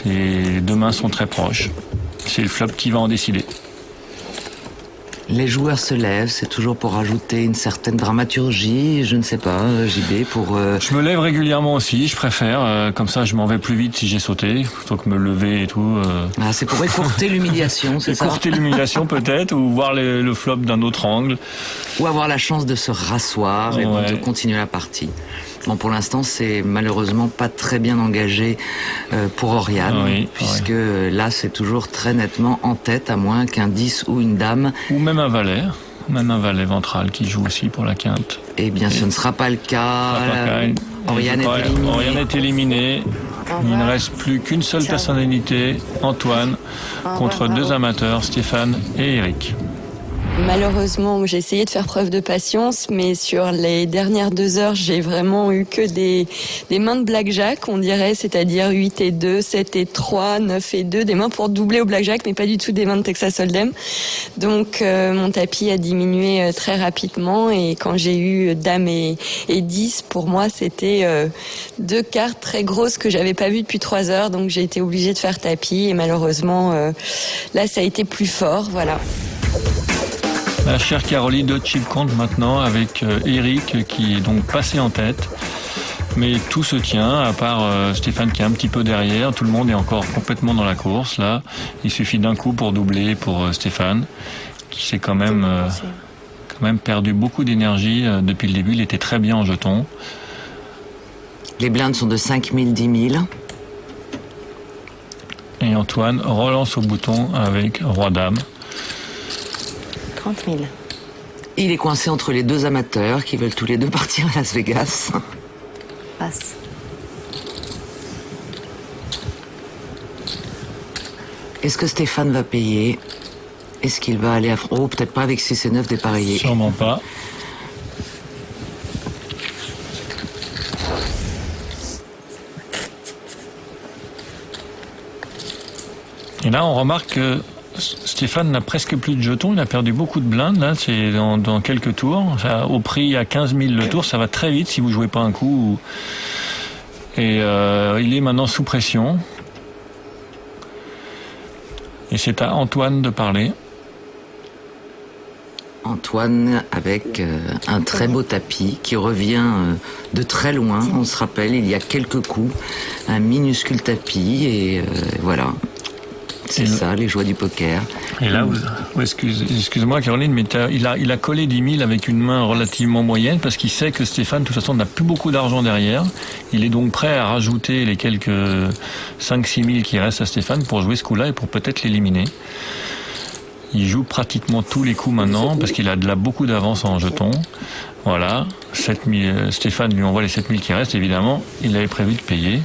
Les deux mains sont très proches. C'est le flop qui va en décider. Les joueurs se lèvent, c'est toujours pour ajouter une certaine dramaturgie, je ne sais pas, JB, pour... Je me lève régulièrement aussi, je préfère, comme ça je m'en vais plus vite si j'ai sauté, plutôt que me lever et tout. Ah, c'est pour écourter l'humiliation, c'est ça? Écourter l'humiliation peut-être, ou voir le flop d'un autre angle. Ou avoir la chance de se rasseoir et de continuer la partie. Bon, pour l'instant, c'est malheureusement pas très bien engagé pour Oriane, puisque là, c'est toujours très nettement en tête, à moins qu'un 10 ou une dame. Ou même un valet ventral qui joue aussi pour la quinte. Eh bien, ce ne sera pas le cas. Oriane est éliminée. Oriane est éliminée. Il ne reste plus qu'une seule personnalité, Antoine, contre 2 amateurs, Stéphane et Eric. Malheureusement, j'ai essayé de faire preuve de patience, mais sur les dernières 2 heures, j'ai vraiment eu que des mains de blackjack, on dirait, c'est-à-dire 8 et 2, 7 et 3, 9 et 2, des mains pour doubler au blackjack, mais pas du tout des mains de Texas Hold'em. Donc mon tapis a diminué très rapidement, et quand j'ai eu dame et 10, pour moi, c'était 2 cartes très grosses que j'avais pas vues depuis 3 heures, donc j'ai été obligée de faire tapis, et malheureusement, là, ça a été plus fort, voilà. La chère Caroline de chip compte maintenant avec Eric qui est donc passé en tête. Mais tout se tient, à part Stéphane qui est un petit peu derrière. Tout le monde est encore complètement dans la course, là. Il suffit d'un coup pour doubler pour Stéphane, qui s'est quand même perdu beaucoup d'énergie depuis le début. Il était très bien en jeton. Les blindes sont de 5 000, 10 000. Et Antoine relance au bouton avec Roi-Dame. 30 000. Il est coincé entre les deux amateurs qui veulent tous les deux partir à Las Vegas. Passe. Est-ce que Stéphane va payer? Est-ce qu'il va aller à... Oh, peut-être pas avec 6 et 9 dépareillés. Sûrement pas. Et là, on remarque que Stéphane n'a presque plus de jetons. Il a perdu beaucoup de blindes. Là, c'est dans quelques tours. Au prix à 15 000 le tour, ça va très vite si vous jouez pas un coup. Et il est maintenant sous pression. Et c'est à Antoine de parler. Antoine avec un très beau tapis qui revient de très loin. On se rappelle, il y a quelques coups, un minuscule tapis et voilà. C'est ça, les joies du poker. Et là, excuse-moi Caroline, mais il a collé 10 000 avec une main relativement moyenne parce qu'il sait que Stéphane, de toute façon, n'a plus beaucoup d'argent derrière. Il est donc prêt à rajouter les quelques 5-6 000 qui restent à Stéphane pour jouer ce coup-là et pour peut-être l'éliminer. Il joue pratiquement tous les coups maintenant parce qu'il a beaucoup d'avance en jetons. Voilà, 7 000, Stéphane lui envoie les 7 000 qui restent, évidemment. Il avait prévu de payer.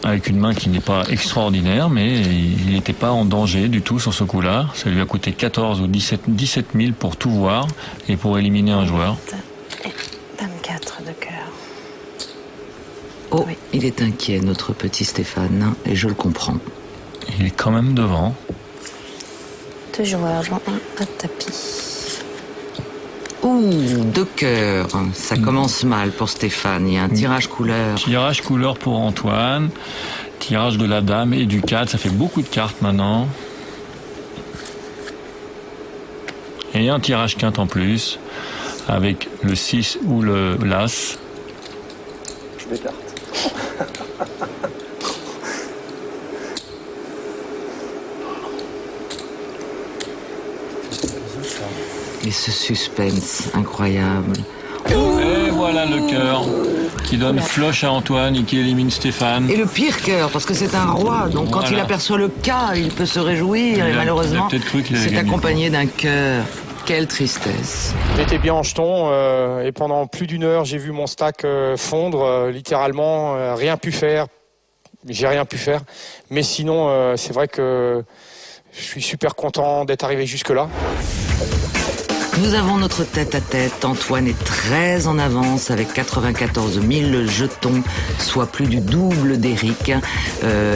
Avec une main qui n'est pas extraordinaire, mais il n'était pas en danger du tout sur ce coup-là. Ça lui a coûté 14 ou 17 000 pour tout voir et pour éliminer un joueur. Dame 4 de cœur. Oh, oui. Il est inquiet, notre petit Stéphane, et je le comprends. Il est quand même devant. 2 joueurs, jouant un tapis. Ouh, 2 cœurs. Ça commence mal pour Stéphane. Il y a un tirage couleur. Tirage couleur pour Antoine. Tirage de la dame et du 4. Ça fait beaucoup de cartes maintenant. Et un tirage quinte en plus. Avec le 6 ou le l'as. Je m'écarte. Et ce suspense incroyable. Et voilà le cœur qui donne floche à Antoine et qui élimine Stéphane. Et le pire cœur, parce que c'est un roi, donc quand il aperçoit le cas, il peut se réjouir, et malheureusement, c'est accompagné d'un cœur. Quelle tristesse. J'étais bien en jeton et pendant plus d'1 heure, j'ai vu mon stack fondre, littéralement, rien pu faire. J'ai rien pu faire. Mais sinon, c'est vrai que je suis super content d'être arrivé jusque-là. Nous avons notre tête-à-tête. Antoine est très en avance avec 94 000 jetons, soit plus du double d'Éric.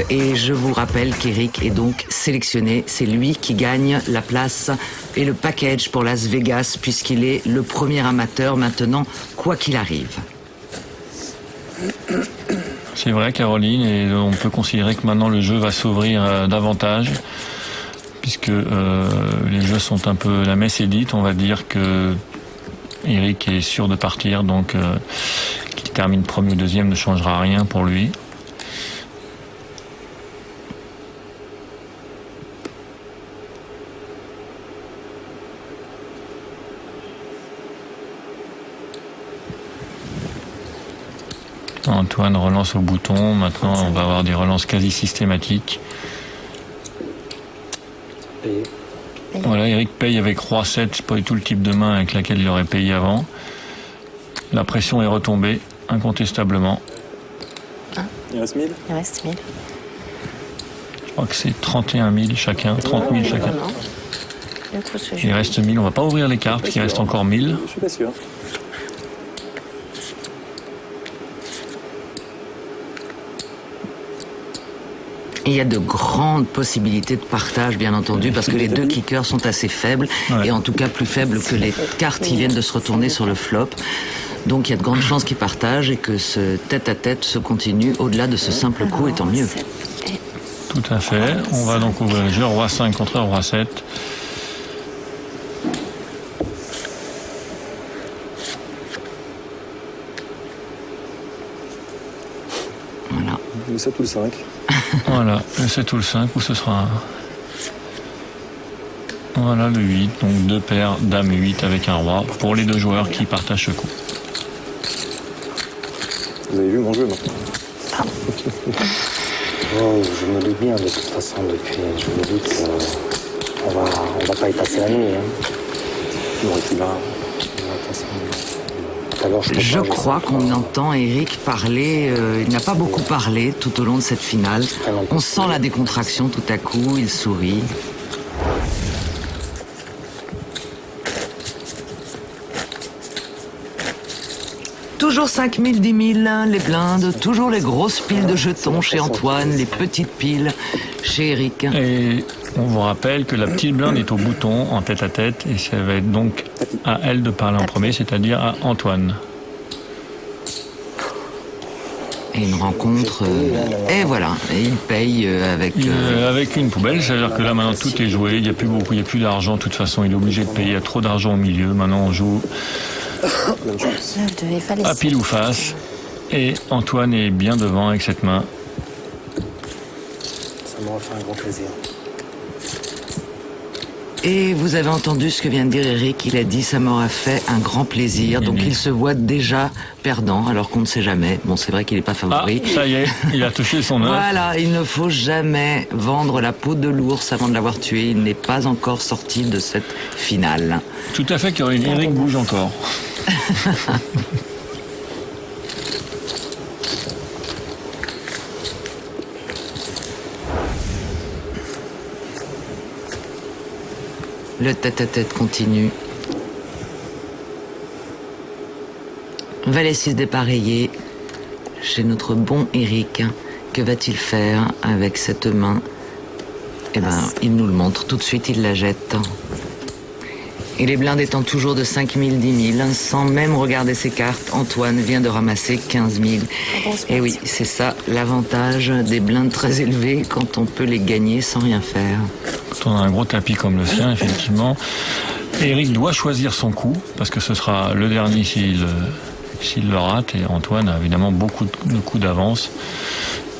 Et je vous rappelle qu'Éric est donc sélectionné. C'est lui qui gagne la place et le package pour Las Vegas, puisqu'il est le premier amateur maintenant, quoi qu'il arrive. C'est vrai, Caroline, et on peut considérer que maintenant le jeu va s'ouvrir davantage. Puisque les jeux sont un peu... La messe est dite, on va dire que Éric est sûr de partir, donc qu'il termine premier ou deuxième ne changera rien pour lui. Antoine relance au bouton, maintenant on va avoir des relances quasi systématiques. Voilà, Éric paye avec Roi 7, c'est pas du tout le type de main avec laquelle il aurait payé avant. La pression est retombée, incontestablement. Il reste 1000 Il reste 1000. Je crois que c'est 31 000 chacun, 30 000 chacun. Il reste 1000, on va pas ouvrir les cartes, parce qu'il reste encore 1000. Je suis pas sûr. Il y a de grandes possibilités de partage, bien entendu, parce que les deux kickers sont assez faibles, et en tout cas plus faibles que les cartes qui viennent de se retourner sur le flop. Donc il y a de grandes chances qu'ils partagent et que ce tête-à-tête se continue au-delà de ce simple coup, et tant mieux. Tout à fait. On va donc ouvrir le jeu. Roi 5 contre Roi 7. 7 ou le 5. Voilà, le 7 ou le 5, ou ce sera... Voilà le 8, donc 2 paires, dame 8 avec un roi, pour les 2 joueurs qui partagent ce coup. Vous avez vu mon jeu maintenant? Oh, je me doute bien de toute façon depuis. Je me doute qu'on va pas y passer la nuit. Hein. Bon, et puis là, je crois qu'on entend Eric parler, il n'a pas beaucoup parlé tout au long de cette finale. On sent la décontraction tout à coup, il sourit. Toujours 5 000, 10 000, les blindes, toujours les grosses piles de jetons chez Antoine, les petites piles chez Eric. Et on vous rappelle que la petite blinde est au bouton en tête à tête et ça va être donc à elle de parler en premier, c'est-à-dire à Antoine. Et une rencontre, et voilà, et il paye avec... Avec une poubelle, c'est-à-dire que là maintenant tout est joué, il n'y a plus beaucoup, il n'y a plus d'argent, de toute façon il est obligé de payer, il y a trop d'argent au milieu, maintenant on joue à pile ou face, et Antoine est bien devant avec cette main. Ça m'aura fait un grand plaisir. Et vous avez entendu ce que vient de dire Eric, il a dit ça m'aura fait un grand plaisir, donc il se voit déjà perdant alors qu'on ne sait jamais. Bon, c'est vrai qu'il n'est pas favori. Ah, ça y est, il a touché son œuf. Voilà, il ne faut jamais vendre la peau de l'ours avant de l'avoir tué, il n'est pas encore sorti de cette finale. Tout à fait, Caroline, Eric bouge encore. Le tête-à-tête continue. Valet 6 dépareillé chez notre bon Eric. Que va-t-il faire avec cette main? Eh ben, il nous le montre. Tout de suite, il la jette. Et les blindes étant toujours de 5 000, 10 000, sans même regarder ses cartes, Antoine vient de ramasser 15 000. Et oui, c'est ça, l'avantage des blindes très élevées quand on peut les gagner sans rien faire. Quand on a un gros tapis comme le sien, effectivement, Eric doit choisir son coup, parce que ce sera le dernier s'il le rate, et Antoine a évidemment beaucoup de coups d'avance.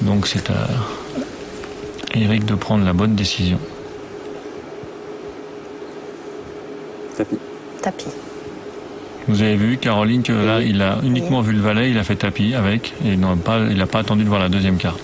Donc c'est à Eric de prendre la bonne décision. Tapis. Vous avez vu, Caroline, que là, il a uniquement vu le valet, il a fait tapis avec, et il n'a pas attendu de voir la deuxième carte.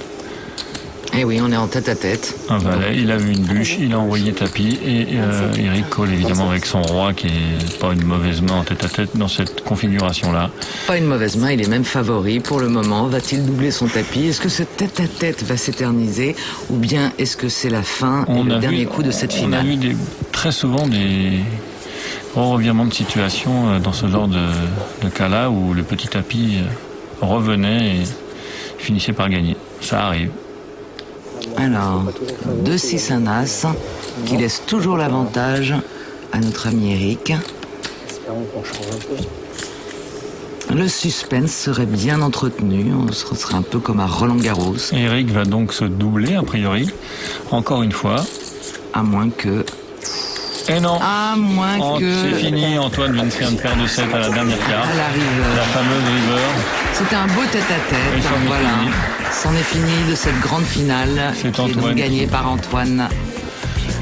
Eh oui, on est en tête à tête. Un valet, il a vu une bûche, il a envoyé tapis, et Eric colle évidemment avec son roi, qui est pas une mauvaise main en tête à tête dans cette configuration-là. Pas une mauvaise main, il est même favori pour le moment. Va-t-il doubler son tapis? Est-ce que ce tête à tête va s'éterniser, ou bien est-ce que c'est la fin et le dernier coup de cette finale? On a vu très souvent des gros revirements de situation dans ce genre de cas-là, où le petit tapis revenait et finissait par gagner. Ça arrive. Alors, 2-6 un as, qui laisse toujours l'avantage à notre ami Eric. Espérons qu'on change un peu. Le suspense serait bien entretenu, ce serait un peu comme à Roland-Garros. Eric va donc se doubler, a priori, encore une fois. À moins que... Et non. À moins que... C'est fini, Antoine vient de faire une paire de 7 à la dernière carte. À la river. La fameuse river. C'était un beau tête-à-tête, voilà. C'en est fini de cette grande finale qui est donc gagnée par Antoine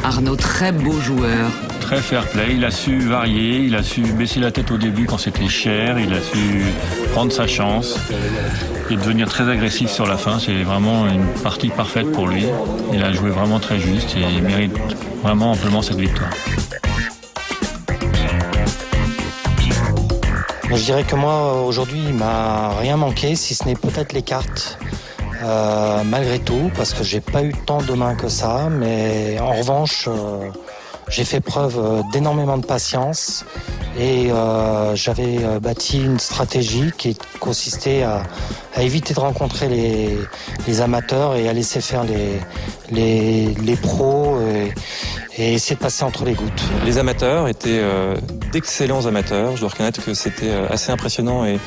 Arnaud, très beau joueur. Très fair play, il a su varier, il a su baisser la tête au début quand c'était cher, il a su prendre sa chance et devenir très agressif sur la fin. C'est vraiment une partie parfaite pour lui. Il a joué vraiment très juste et il mérite vraiment amplement cette victoire. Je dirais que moi, aujourd'hui, il m'a rien manqué, si ce n'est peut-être les cartes. Malgré tout, parce que j'ai pas eu tant de mains que ça, mais en revanche, j'ai fait preuve d'énormément de patience et j'avais bâti une stratégie qui consistait à éviter de rencontrer les amateurs et à laisser faire les pros et essayer de passer entre les gouttes. Les amateurs étaient d'excellents amateurs. Je dois reconnaître que c'était assez impressionnant et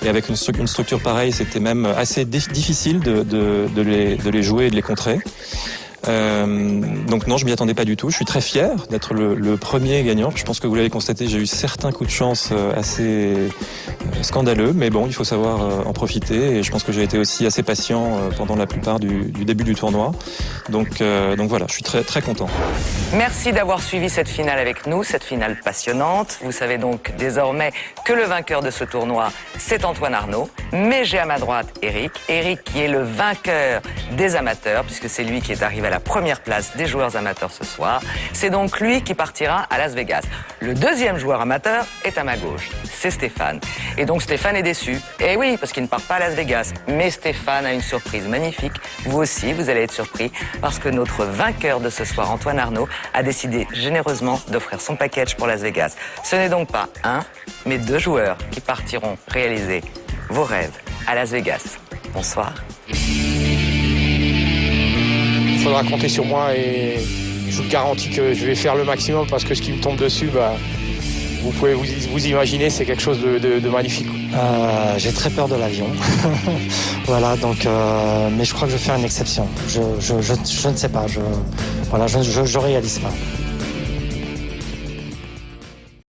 avec une structure pareille, c'était même assez difficile de les jouer et de les contrer. Donc non, je m'y attendais pas du tout. Je suis très fier d'être le premier gagnant. Je pense que vous l'avez constaté, j'ai eu certains coups de chance assez scandaleux, mais bon, il faut savoir en profiter. Et je pense que j'ai été aussi assez patient pendant la plupart du début du tournoi. Donc voilà, je suis très très content. Merci d'avoir suivi cette finale avec nous, cette finale passionnante. Vous savez donc désormais que le vainqueur de ce tournoi, c'est Antoine Arnaud. Mais j'ai à ma droite Eric. Eric qui est le vainqueur des amateurs, puisque c'est lui qui est arrivé à la première place des joueurs amateurs ce soir. C'est donc lui qui partira à Las Vegas. Le deuxième joueur amateur est à ma gauche, c'est Stéphane. Et donc Stéphane est déçu. Et oui, parce qu'il ne part pas à Las Vegas. Mais Stéphane a une surprise magnifique. Vous aussi, vous allez être surpris, parce que notre vainqueur de ce soir, Antoine Arnaud, a décidé généreusement d'offrir son package pour Las Vegas. Ce n'est donc pas un, mais 2 joueurs qui partiront réaliser vos rêves à Las Vegas. Bonsoir. Il faudra compter sur moi et je vous garantis que je vais faire le maximum parce que ce qui me tombe dessus, vous pouvez vous imaginer, c'est quelque chose de magnifique. J'ai très peur de l'avion. Voilà, donc, mais je crois que je vais faire une exception. Je ne sais pas, je réalise pas.